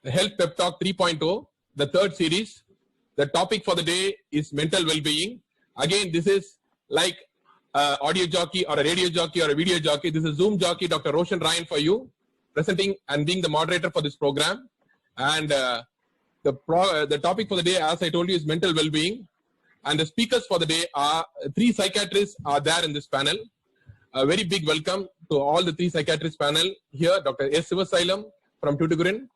Health Pep Talk 3.0, the third series. The topic for the day is mental well-being. Again, this is like audio jockey or a radio jockey or a video jockey. This is Zoom jockey, Dr. Roshan Ryan for you, presenting and being the moderator for this program. And the topic for the day, as I told you, is mental well-being. And the speakers for the day are 3 psychiatrists are there in this panel. A very big welcome to all the 3 psychiatrists panel here. Dr. S. Sivasailam from Tuticorin,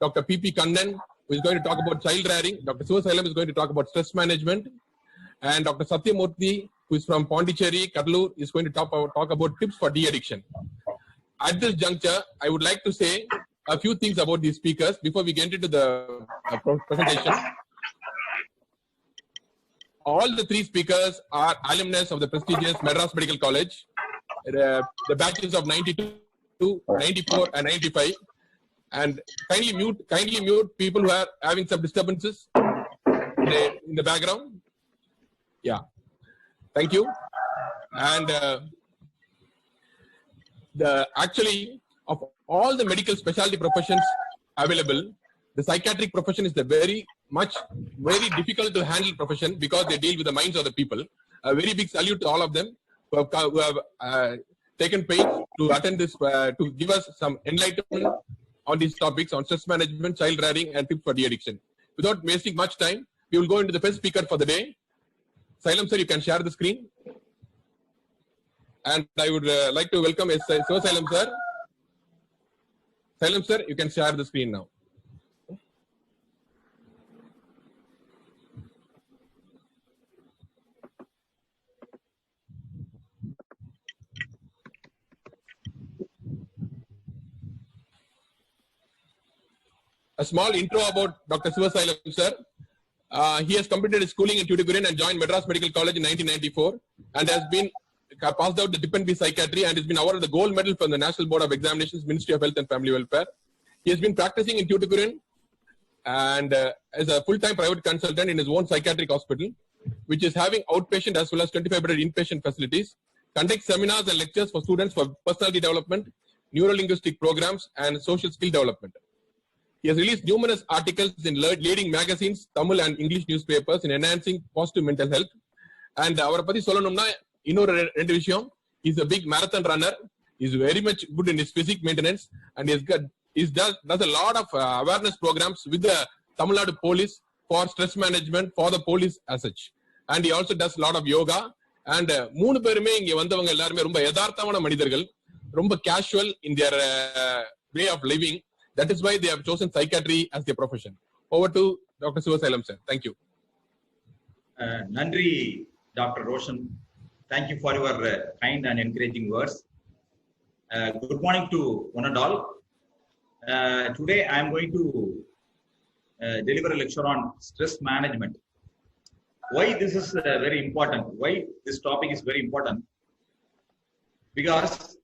Dr. P.P. Kannan, who is going to talk about child rearing. Dr. Sivasailam is going to talk about stress management. And Dr. Satyamurthy, who is from Pondicherry, Kadalur, is going to talk about tips for de-addiction. At this juncture, I would like to say a few things about these speakers before we get into the presentation. All the 3 speakers are alumnus of the prestigious Madras Medical College, the batches of 92, 94 and 95. And kindly mute people who are having some disturbances in the background. Yeah, thank you. And actually, of all the medical specialty professions available, the psychiatric profession is the very difficult to handle profession because they deal with the minds of the people. A very big salute to all of them who have taken pains to attend this, to give us some enlightenment on these topics on stress management, child rearing, and tips for de-addiction. Without wasting much time, we will go into the first speaker for the day. Sailam sir, you can share the screen. And I would like to welcome Sailam sir. Sailam sir, you can share the screen now. A small intro about Dr. Sivasailam sir. He has completed his schooling in Tuticorin and joined Madras Medical College in 1994 and has been passed out the Dipend Psychiatry and has been awarded the gold medal from the National Board of Examinations, Ministry of Health and Family Welfare. He has been practicing in Tuticorin and as a full-time private consultant in his own psychiatric hospital, which is having outpatient as well as 25-bedded inpatient facilities, conducts seminars and lectures for students for personality development, neuro-linguistic programs, and social skill development. He has released numerous articles in leading magazines, Tamil and English newspapers in enhancing positive mental health. And our pati solanumna innoru rendu vishayam. He's a big marathon runner. He's very much good in his physique maintenance, and he does a lot of awareness programs with the Tamil Nadu police for stress management for the police as such. And he also does a lot of yoga. And 3 பேருமே இங்க வந்தவங்க எல்லாரும் ரொம்ப யதார்த்தமான மனிதர்கள், ரொம்ப casual in their way of living. That is why they have chosen psychiatry as their profession. Over to Dr. Sivasailam sir. Thank you. Nandri, Dr. Roshan. Thank you for your kind and encouraging words. Good morning to one and all. Today I am going to deliver a lecture on stress management. Why this is very important? Why this topic is very important? Because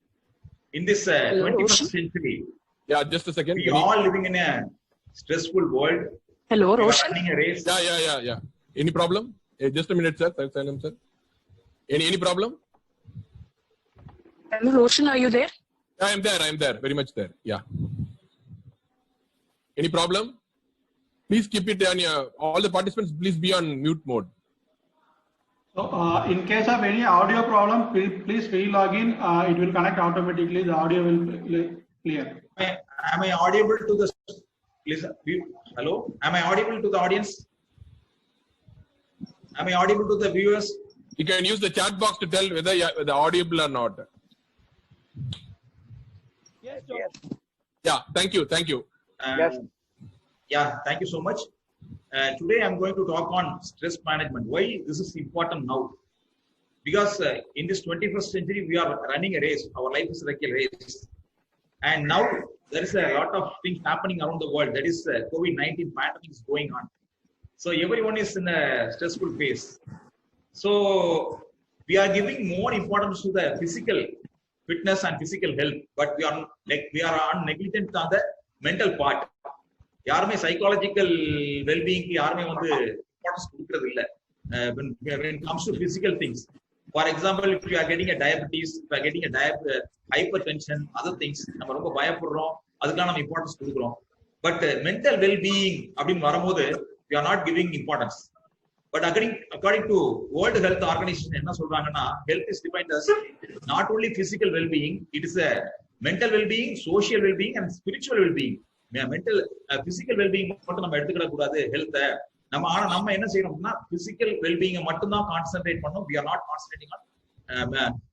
in this 21st century, yeah, just a second. We all living in a stressful world. Hello, Roshan. Running a race. Yeah. Any problem? Just a minute, sir. Sailam sir. Any problem? Hello, Roshan. Are you there? I am there. Very much there. Yeah. Any problem? Please keep it on your. All the participants, please be on mute mode. So, in case of any audio problem, please re-log in. It will connect automatically. The audio will be clear. Am I audible to the listen? Hello? Am I audible to the audience? Am I audible to the viewers? You can use the chat box to tell whether you're audible or not. Yes. Yeah, thank you. Yes. Yeah, thank you so much. Today I'm going to talk on stress management. Why this is important now? Because in this 21st century, we are running a race. Our life is like a race. And now there is a lot of things happening around the world. That is COVID-19 pandemic is going on. So everyone is in a stressful phase. So we are giving more importance to the physical fitness and physical health, but we are negligent on the mental part. யாருமே psychological well-being யாருமே importance கொடுக்கிறது இல்ல. When it comes to physical things, for example, if you are getting a diabetes, if you are getting a hypertension, other things, நம்ம ரொம்ப பயப்படுறோம், அதுக்கான நம்ம importance கொடுக்கிறோம். பட் மென்டல் வெல்பீயிங் அப்படின்னு வரும்போது we are not giving importance. But according to World Health Organization என்ன சொல்றாங்கன்னா, health is defined as not only physical well-being, it is a mental well-being, social well-being and spiritual well-being. Mental physical wellbeing மட்டும் நம்ம எடுத்துக்கிட கூடாது ஹெல்த்தை. நம்ம என்ன செய்யணும்னா physical wellbeing மட்டும் தான் கான்சென்ட்ரேட் பண்ணோம். we are not concentrating on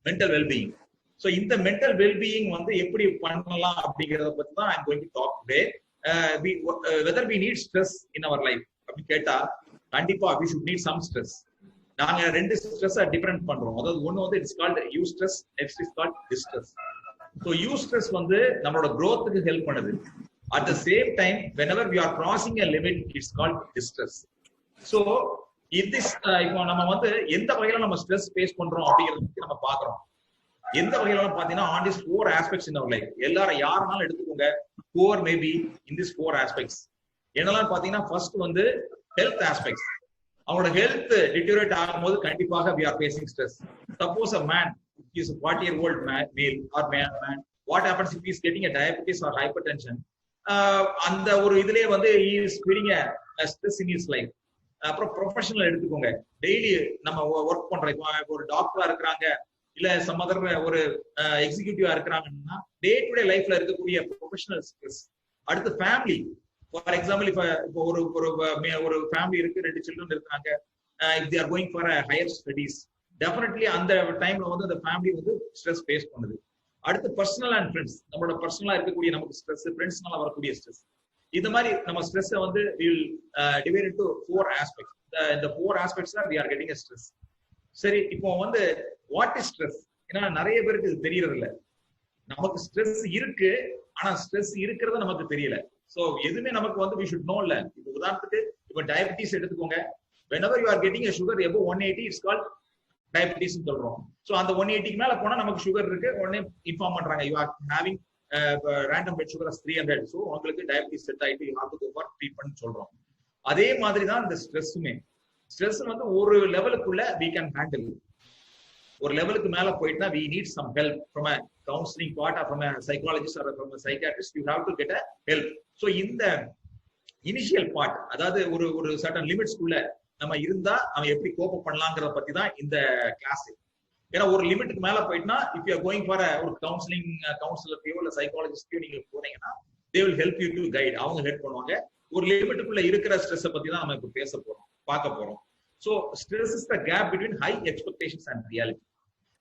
mental well-being. So இந்த மென்டல் வெல்பீயிங் வந்து எப்படி பண்ணலாம் அப்படிங்கறத பத்தி தான் I'm going to talk today. Whether we need stress in our life அப்படி கேட்டா கண்டிப்பா we should need some stress. நாங்க ரெண்டு ஸ்ட்ரெஸ் டிஃபரெண்ட் பண்றோம். அதாவது ஒன்னு வந்து it's called eustress, next is called distress. So eustress வந்து நம்மளோட growthக்கு ஹெல்ப் பண்ணுது. At the same time, whenever we are crossing a limit, it's called distress. So, if this, இப்போ நம்ம வந்து எந்த வகையில நம்ம ஸ்ட்ரெஸ் ஃபேஸ் பண்றோம் அப்படிங்கறத நம்ம பாக்குறோம். எந்த வகையில பாத்தீங்கன்னா on these 4 aspects in our life. எல்லாரும் யாருனாலும் எடுத்துக்கோங்க, core maybe in these 4 aspects. என்னெல்லாம் பாத்தீங்கன்னா ஃபர்ஸ்ட் வந்து ஹெல்த் ஆஸ்பெக்ட்ஸ். அவங்களோட ஹெல்த் டிட்டோரேட் ஆகும்போது கண்டிப்பாக we are facing stress. Suppose a man is a 40-year-old male or man, what happens if he is getting a diabetes or hypertension? அந்த ஒரு இதுலயே வந்து ஸ்ட்ரெஸ் இன் ஹிஸ் லைஃப். அப்புறம் professional எடுத்துக்கோங்க, daily நம்ம ஒர்க் பண்றோம். இப்போ ஒரு டாக்டரா இருக்கிறாங்க இல்ல சம் அதர் ஒரு எக்ஸிக்யூட்டிவா இருக்கிறாங்கன்னா டே டு டே லைஃப்ல இருக்கக்கூடிய ப்ரொஃபஷனல் ஸ்ட்ரெஸ். அடுத்து ஃபேமிலி, ஃபார் எக்ஸாம்பிள் இப்போ ஒரு ஃபேமிலி இருக்கு, 2 சில்ட்ரன் இருக்காங்க, if they are going for higher studies, definitely அந்த டைம்ல வந்து அந்த ஃபேமிலி வந்து ஸ்ட்ரெஸ் ஃபேஸ் பண்ணுது. அடுத்து பர்சனல் அண்ட் ஃப்ரெண்ட்ஸ், நம்மளோட பர்சனலா இருக்கக்கூடிய நமக்கு ஸ்ட்ரெஸ், ஃப்ரெண்ட்ஸ்னால வரக்கூடிய ஸ்ட்ரெஸ். இந்த மாதிரி நம்ம ஸ்ட்ரெஸ்ஸை வந்து we will divide into 4 aspects. இந்த 4 aspects we are getting a stress. சரி, இப்போ வந்து வாட் இஸ் ஸ்ட்ரெஸ்? ஏன்னா நிறைய பேருக்கு இது தெரியறது இல்ல. நமக்கு ஸ்ட்ரெஸ் இருக்கு, ஆனா ஸ்ட்ரெஸ் இருக்கிறது நமக்கு தெரியல. சோ எதுவுமே நமக்கு வந்து we should know இல்ல. இப்போ உதாரணத்துக்கு இப்போ டயபிட்டிஸ் எடுத்துக்கோங்க. whenever you are getting a sugar above 180, it's called diabetes சொல்றோம். சோ அந்த 180க்கு மேல போனா நமக்கு சுகர் இருக்கு, உடனே இன்ஃபார்ம் பண்றாங்க you are having random blood sugar as 300. So உங்களுக்கு டயபிட்டிஸ் செட் ஆயிட்டு you have to go for treatment சொல்றோம். அதே மாதிரி தான் இந்த ஸ்ட்ரெஸ்ஸுமே. ஸ்ட்ரெஸ் வந்து ஒரு லெவலுக்குள்ள we can handle. ஒரு லெவலுக்கு மேல போயிட்டா we need some help from a counseling part or from a psychologist or from a psychiatrist. You have to get a help. So இந்த இனிஷியல் பார்ட், அதாவது ஒரு சர்டன் லிமிட்ஸ்க்குள்ள நம்ம இருந்தா அவன் எப்படி கோப் பண்ணலாங்கிறத பத்தி தான் இந்த கிளாஸ். ஏன்னா ஒரு லிமிட்டுக்கு மேல போயிட்டுனா if you are going for ஒரு கவுன்சிலர்க்கையோ இல்ல சைக்காலஜிஸ்டையோ நீங்க போனீங்கன்னா they will help you to guide. அவங்க ஹெல்ப் பண்ணுவாங்க. ஒரு லிமிட்டுக்குள்ள இருக்கிற ஸ்ட்ரெஸ் பத்தி தான் நம்ம இப்ப பார்க்க போறோம். So stress is the gap between high expectations and reality.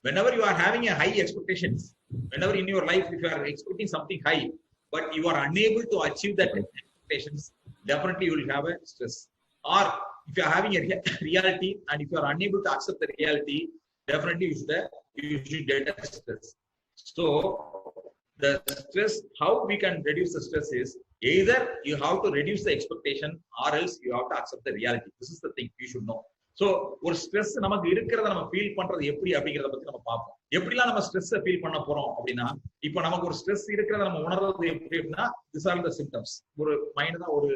Whenever you are having a high expectations, whenever in your life if you are expecting something high but you are unable to achieve that expectations, definitely you will have a stress. Or if you are having a reality and if you are unable to accept the reality, definitely you should get a stress. So the stress, how we can reduce the stress is either you have to reduce the expectation or else you have to accept the reality. This is the thing you should know. So ஒரு stress நமக்கு இருக்கிறத நம்ம feel பண்றது எப்படி அப்படிங்கறத பத்தி நம்ம பார்ப்போம். எப்படிலாம் நம்ம ஸ்ட்ரெஸ்ஸை ஃபீல் பண்ண போறோம் அப்படின்னா, இப்போ நமக்கு ஒரு ஸ்ட்ரெஸ் இருக்கிறத நம்ம உணர்றது எப்படி அப்படின்னா, திஸ் ஆர் த சிம்டம்ஸ். ஒரு மைண்ட் தான் ஒரு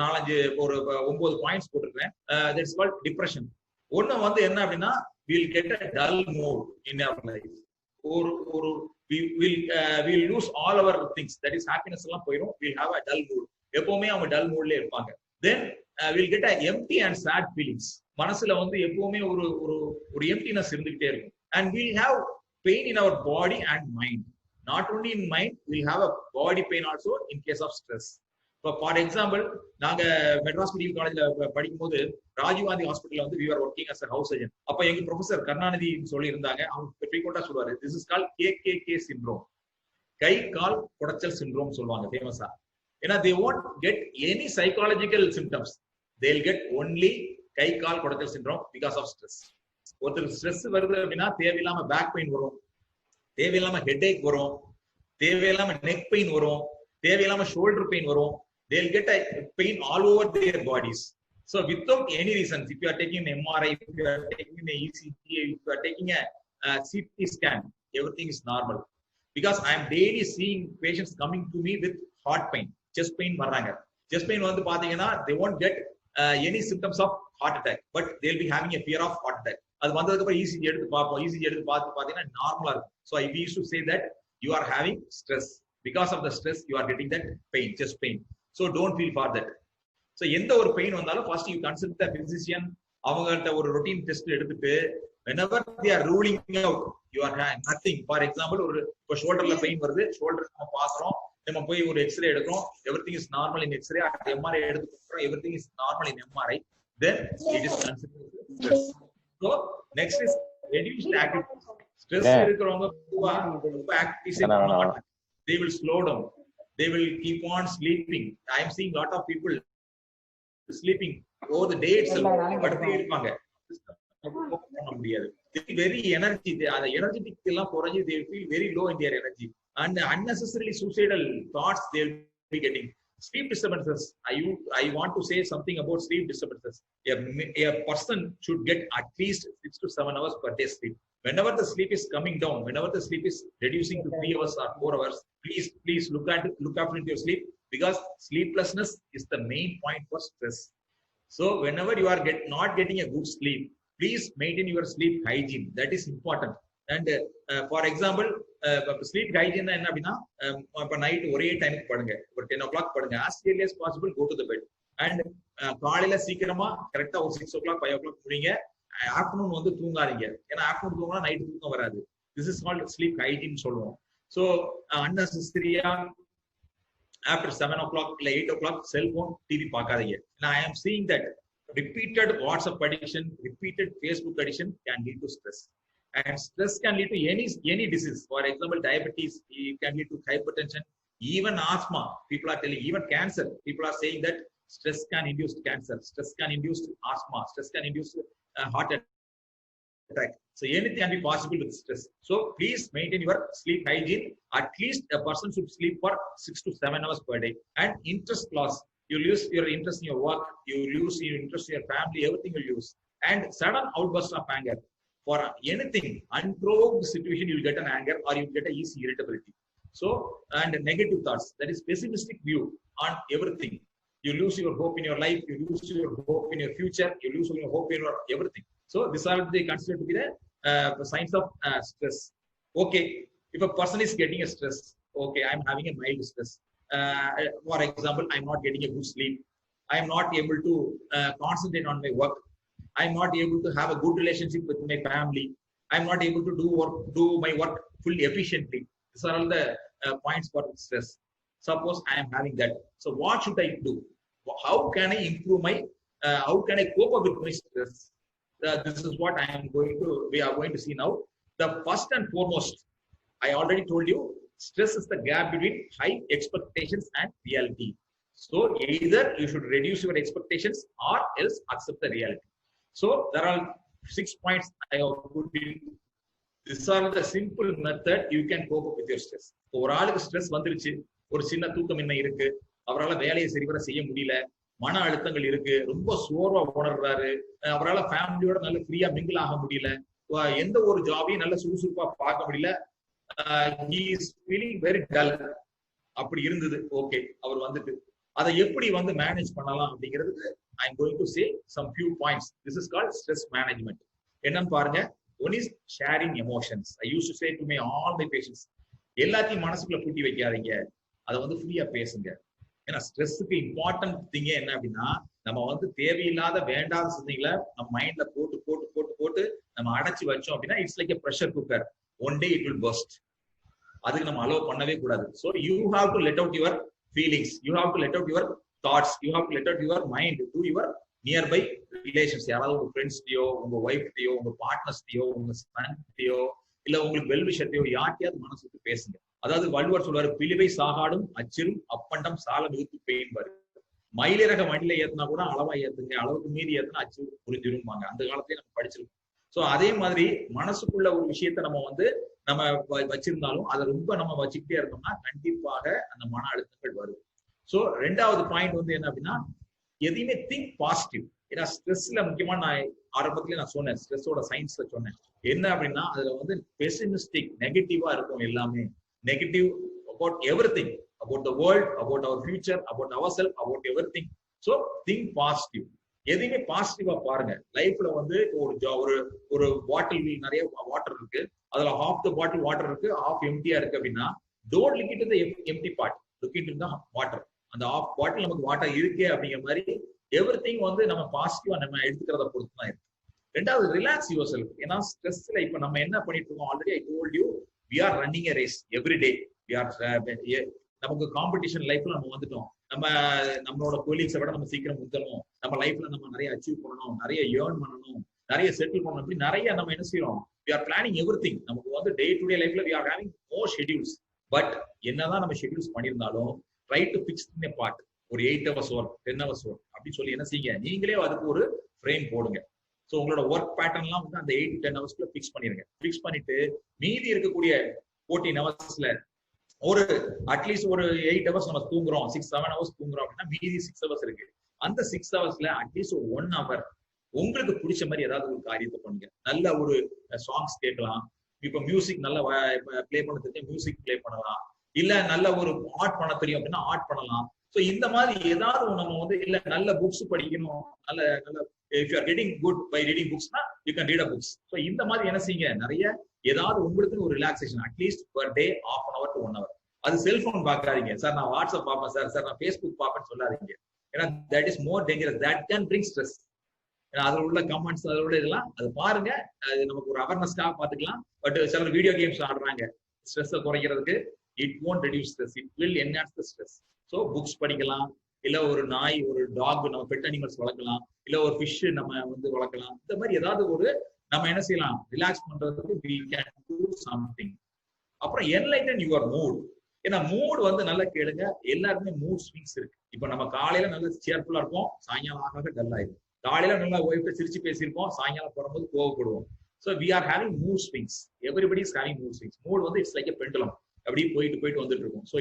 9 பாயிண்ட்ஸ் போட்டிருக்கேன். That's called depression. ஒண்ணு வந்து என்ன அப்படின்னா we'll get a dull mood in our life. We'll lose all our things, that is happiness எல்லாம் போயிடும். We'll have a dull mood. எப்பவுமே அவங்க டல் மூட்ல இருப்பாங்க. Then we'll get a empty and sad feelings. மனசுல வந்து எப்பவுமே ஒரு எம்ப்டினஸ் இருந்துகிட்டே இருக்கும். And we'll have pain in our body and mind. Not only in mind, we'll have a body pain also in case of stress. இப்போ for example நாங்க Madras medical காலேஜ்ல படிக்கும் போது ராஜீவ் காந்தி ஹாஸ்பிட்டல்ல வந்து we were working as a house surgeon. அப்ப எங்க professor Karunanidhi சொல்லி இருந்தாங்க, அவங்க ஃப்ரீக்வெண்டா சொல்லுவாரு, this is called KKK syndrome, கை கால் குடைச்சல் சிண்ட்ரோம் சொல்லுவாங்க ஃபேமஸா. ஏன்னா they won't get any psychological symptoms, they'll get only கை கால் குடைச்சல் சிண்ட்ரோம் because of stress. ஒருத்தருக்கு ஸ்ட்ரெஸ் வருது அப்படின்னா தேவையில்லாம பேக் பெயின் வரும், தேவையில்லாம ஹெட்ஏக் வரும், தேவையில்லாம நெக் பெயின் வரும், தேவையில்லாம ஷோல்டர் பெயின் வரும். They'll get a pain all over their bodies. So without any reasons, if you are taking an MRI, if you are taking an ECG, if you are taking a CT scan, everything is normal. Because I am daily seeing patients coming to me with heart pain, chest pain varanga. Chest pain வந்து பாத்தீங்கன்னா they won't get any symptoms of heart attack, but they'll be having a fear of heart attack. அது வந்ததுக்கு அப்புறம் ECG எடுத்து பார்ப்போம். ECG எடுத்து பார்த்து பாத்தீங்கன்னா நார்மலா இருக்கும். So we used to say that you are having stress. Because of the stress, you are getting that pain, chest pain. So don't feel for that. So எந்த ஒரு பெயின் வந்தாலும் first you consult the physician. அவங்கள்ட்ட ஒரு routine test எடுத்துட்டு whenever they are ruling out you are nothing. For example, ஒரு இப்போ ஷோல்டர்ல pain வருது, shoulder நம்ம பாக்குறோம், நம்ம போய் ஒரு எக்ஸ்ரே எடுக்கிறோம், everything is normal in x-ray, MRI எடுத்துக்கிறோம், everything is normal in MRI, then it is considered stress. So next is reduced activity. Stress இருக்கிறவங்க ரொம்ப ஆக்டிவிட்டி பண்ண மாட்டாங்க. They will slow down, they will keep on sleeping. I am seeing lot of people sleeping over the day itself. படுத்தே இருப்பாங்க, பண்ண முடியாது. Very energy, the energetic எல்லாம் குறைஞ்சு, they feel very low in their energy and unnecessarily suicidal thoughts they will be getting. Sleep disturbances, I want to say something about sleep disturbances. A person should get at least 6 to 7 hours per day sleep. Whenever the sleep is coming down, whenever the sleep is reducing to 3 hours or 4 hours, please look after your sleep, because sleeplessness is the main point for stress. So whenever you are not getting a good sleep, please maintain your sleep hygiene. That is important. And for example, sleep hygiene என்ன அப்படின்னா, இப்ப night ஒரே டைமுக்கு படுங்க, ஒரு 10 o'clock படுங்க, as early as possible go to the bed. And காலையில சீக்கிரமா கரெக்டா ஒரு 6 o'clock 5 o'clock முடிங்க. ஆஃப்டர்நூன் வந்து தூங்காதீங்க, ஏன்னா ஆஃப்டர்நூன் தூங்கினா நைட் தூக்கம் வராது. This is called sleep hygiene சொல்லுவோம். So unnecessary after 7 o'clock இல்ல 8 o'clock செல்போன் டிவி பார்க்காதீங்க. Now I am seeing that repeated WhatsApp addiction, repeated Facebook addiction can lead to stress, and stress can lead to any disease. For example, diabetes, it can lead to hypertension, even asthma. People are telling, even cancer, people are saying that stress can induce cancer, stress can induce asthma, stress can induce heart attack. So anything can be possible with stress. So please maintain your sleep hygiene. At least a person should sleep for 6 to 7 hours per day. And interest loss, you lose your interest in your work, you lose your interest in your family, everything will lose. And sudden outburst of anger for anything, unprovoked situation, you will get an anger or you will get an easy irritability. So, and negative thoughts, that is pessimistic view on everything. You lose your hope in your life, you lose your hope in your future, you lose your hope in your everything. So these are they considered to be the signs of stress. Okay, if a person is getting a stress, okay, I'm having a mild stress. For example, I'm not getting a good sleep, I'm not able to concentrate on my work, I'm not able to have a good relationship with my family, I'm not able to do my work fully efficiently. These are all the points for stress. Suppose I am having that. So what should I do? How can I improve my, how can I cope up with my stress? This is what we are going to see now. The first and foremost, I already told you, stress is the gap between high expectations and reality. So either you should reduce your expectations or else accept the reality. So there are 6 points I have put in. These are the simple method you can cope up with your stress. ஒரு ஆளுக்கு stress வந்துருச்சு, ஒரு சின்ன தூக்கமின்மை இருக்கு, அவரால் வேலையை சரிவர செய்ய முடியல, மன அழுத்தங்கள் இருக்கு, ரொம்ப சோர்வா உணர்றாரு, அவரால் ஃபேமிலியோட நல்ல ஃப்ரீயா மிங்கிள் ஆக முடியல, எந்த ஒரு ஜாபையும் நல்ல சுறுசுறுப்பா பார்க்க முடியல, he is feeling very dull. அப்படி இருந்தது. ஓகே, அவர் வந்துட்டு அதை எப்படி வந்து மேனேஜ் பண்ணலாம் அப்படிங்கிறதுக்கு I am going to say some few points. This is called stress management. என்னன்னு பாருங்க. One is sharing emotions. I used to say to all my patients, எல்லாத்தையும் மனசுக்குள்ள பூட்டி வைக்காதீங்க, அதை வந்து ஃப்ரீயா பேசுங்க. ஏன்னா ஸ்ட்ரெஸ்ஸுக்கு இம்பார்ட்டன்ட் திங்கே என்ன அப்படின்னா, நம்ம வந்து தேவையில்லாத வேண்டாத சிந்தனைகளை நம்ம மைண்ட்ல போட்டு போட்டு போட்டு போட்டு நம்ம அடைச்சு வச்சோம் அப்படின்னா, it's like a pressure cooker. One day it will burst. அதுக்கு நம்ம அலோவ் பண்ணவே கூடாது. So you have to let out your feelings, you have to let out your thoughts, you have to let out your mind to your nearby relations. யாராவது உங்க ஃப்ரெண்ட்ஸ்டையோ, உங்க ஒய்ஃப்டையோ, உங்க பார்ட்னர்ஸ்டையோ, உங்க சன்டையோ, இல்ல உங்களுக்கு வெல்விஷத்தையோ யார்ட்டையாவது மனசு விட்டு பேசுங்க. அதாவது வள்ளுவர் சொல்வாரு, பிளிவை சாகாடும் அச்சிரும் அப்பண்டம் சால மிகுத்து பெயின்பாரு. மயிலிறக வண்டியில ஏத்துனா கூட அளவா ஏத்துங்க, அளவுக்கு மீறி ஏத்துனா அச்சு புரிஞ்சிருப்பாங்க. அந்த காலத்திலேயே நம்ம படிச்சிருக்கோம். சோ அதே மாதிரி மனசுக்குள்ள ஒரு விஷயத்த நம்ம வந்து நம்ம வச்சிருந்தாலும் அதை ரொம்ப நம்ம வச்சுக்கிட்டே இருந்தோம்னா கண்டிப்பாக அந்த மன அழுத்தங்கள் வரும். சோ ரெண்டாவது பாயிண்ட் வந்து என்ன அப்படின்னா, எதையுமே திங்க் பாசிட்டிவ். ஏன்னா ஸ்ட்ரெஸ்ல முக்கியமா நான் ஆரம்பத்திலே நான் சொன்னேன், ஸ்ட்ரெஸ்ஸோட சயின்ஸ்ல சொன்னேன் என்ன அப்படின்னா, அதுல வந்து பெசிமிஸ்டிக் நெகட்டிவா இருக்கும். எல்லாமே negative about everything, about the world, about our future, about ourselves, about everything. So think positive. எதையுமே பாசிட்டிவா பாருங்க. லைஃப்ல வந்து ஒரு பாட்டில் நிறைய வாட்டர் இருக்கு, அதுல ஹாஃப் த பாட்டில் வாட்டர் இருக்கு, ஹாஃப் எம்டியா இருக்கு அப்படின்னா, don't look into the empty part, look into the water. அந்த ஆஃப் பாட்டில் நமக்கு வாட்டர் இருக்கு அப்படிங்கிற மாதிரி எவ்ரிதிங் வந்து நம்ம பாசிட்டிவா நம்ம எடுத்துக்கிறத பொறுத்து தான் இருக்கு. ரெண்டாவது, ரிலாக்ஸ் யுவர் செல்ஃப். ஏன்னா ஸ்ட்ரெஸ்ல இப்ப நம்ம என்ன பண்ணிட்டு இருக்கோம், already I told you, we are running a race every day. We are நமக்கு காம்படிஷன் லைஃப்ல நம்ம வந்துட்டோம். நம்மளோட கொலீக்ஸை விட நம்ம சீக்கிரம் முந்தணும், நம்ம லைஃப்ல நம்ம நிறைய அச்சீவ் பண்ணணும், நிறைய ஏர்ன் பண்ணணும், நிறைய செட்டில் பண்ணணும், அப்படி நிறைய நம்ம என்ன செய்யறோம், வி ஆர் பிளானிங் எவ்ரிதிங். நமக்கு வந்து டே டு டே லைஃப்ல we are having more schedules. But என்னதான் நம்ம ஷெட்யூல்ஸ் பண்ணியிருந்தாலும் try to fix in part. ஒரு 8 hours ஒர்க், 10 hours ஒர்க் அப்படின்னு சொல்லி என்ன செய்யுங்க, நீங்களே அதுக்கு ஒரு ஃப்ரேம் போடுங்க. ஸோ உங்களோட ஒர்க் பேட்டர்ன்லாம் வந்து அந்த 8 to 10 hours ஃபிக்ஸ் பண்ணிருங்க. ஃபிக்ஸ் பண்ணிட்டு மீதி இருக்கக்கூடிய 14 hours ஒரு அட்லீஸ்ட் ஒரு 8 hours நம்ம தூங்குறோம், 6-7 hours தூங்குறோம் அப்படின்னா மீதி 6 hours இருக்கு. அந்த 6 hours அட்லீஸ்ட் 1 hour உங்களுக்கு பிடிச்ச மாதிரி ஏதாவது ஒரு காரியத்தை பண்ணுங்க. நல்ல ஒரு சாங்ஸ் கேட்கலாம். இப்ப மியூசிக் நல்லா பிளே பண்ண தெரியும், மியூசிக் பிளே பண்ணலாம். இல்ல நல்ல ஒரு ஆர்ட் பண்ண தெரியும் அப்படின்னா ஆர்ட் பண்ணலாம். ஸோ இந்த மாதிரி ஏதாவது நம்ம வந்து இல்ல நல்ல புக்ஸ் படிக்கணும், நல்ல if you are getting good by reading புக்ஸ்னா you can read a books. So இந்த மாதிரி என்ன செய்யுங்க, நிறைய ஏதாவது உங்களுக்கு ஒரு relaxation at least per day 1/2 hour to 1 hour. அது செல்போன் பார்க்காதீங்க, சார் நான் வாட்ஸ்அப் பார்ப்பேன் சார் நான் ஃபேஸ்புக் பார்ப்பேன்னு சொல்லாதீங்க. ஏன்னா that is more dangerous, that can bring stress. ஏன்னா அதில் உள்ள கமெண்ட்ஸ், அதில் உள்ள இதெல்லாம் அது பாருங்க, அது நமக்கு ஒரு அவேர்னஸ்க்காக பார்த்துக்கலாம். பட் சிலர் வீடியோ கேம்ஸ் ஆடுறாங்க ஸ்ட்ரெஸ்ஸை குறைக்கிறதுக்கு. It won't reduce stress, it will enhance the stress. So books படிக்கலாம், இல்ல ஒரு நாய், ஒரு டாக், நம்ம பெட் அனிமல்ஸ் வளர்க்கலாம், இல்ல ஒரு ஃபிஷ் நம்ம வந்து வளர்க்கலாம். இந்த மாதிரி ஏதாவது ஒரு நம்ம என்ன செய்யலாம், ரிலாக்ஸ் பண்றதுக்கு we can do something. அப்புறம் enlighten your mood. ஏன்னா மூட் வந்து நல்லா கேளுங்க, எல்லாருமே மூட் ஸ்விங்ஸ் இருக்கு. இப்ப நம்ம காலையில நல்லா சேர்ஃபுல்லா இருப்போம், சாயங்காலம் ஆக டல் ஆயிடும். காலையில நல்லா ஒய்ஃப்ட சிரிச்சு பேசியிருப்போம், சாயங்காலம் போடும்போது கோவப்படுவோம். So we are having mood swings. Everybody is having mood swings. Mood வந்து இட்ஸ் லைக் எ பெண்டுலம், அப்படி போயிட்டு வந்துட்டு இருக்கும். So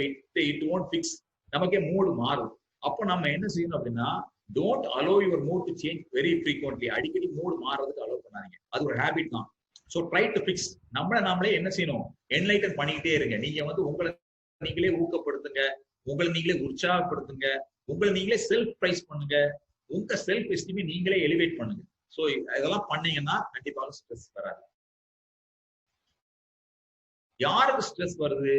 it won't fix. நமக்கே மூடு மாறும். அப்போ நம்ம என்ன செய்யணும் அப்படின்னா, don't allow your mood to change very frequently. அடிக்கடி மூடு மாறுறதுக்கு அலோவ் பண்ணாதீங்க, அது ஒரு ஹேபிட் தான். So try to fix. நாமளே என்ன செய்யணும், என்லைட்டன் பண்ணிக்கிட்டே இருங்க. நீங்க வந்து உங்களை நீங்களே ஊக்கப்படுத்துங்க, உங்களை நீங்களே உற்சாகப்படுத்துங்க, உங்களை நீங்களே செல்ஃப் பிரைஸ் பண்ணுங்க, உங்க செல்ஃப் எஸ்டீமை நீங்களே எலிவேட் பண்ணுங்க. ஸோ இதெல்லாம் பண்ணீங்கன்னா கண்டிப்பாக ஸ்ட்ரெஸ் வராது. யாருக்கு ஸ்ட்ரெஸ் வருது,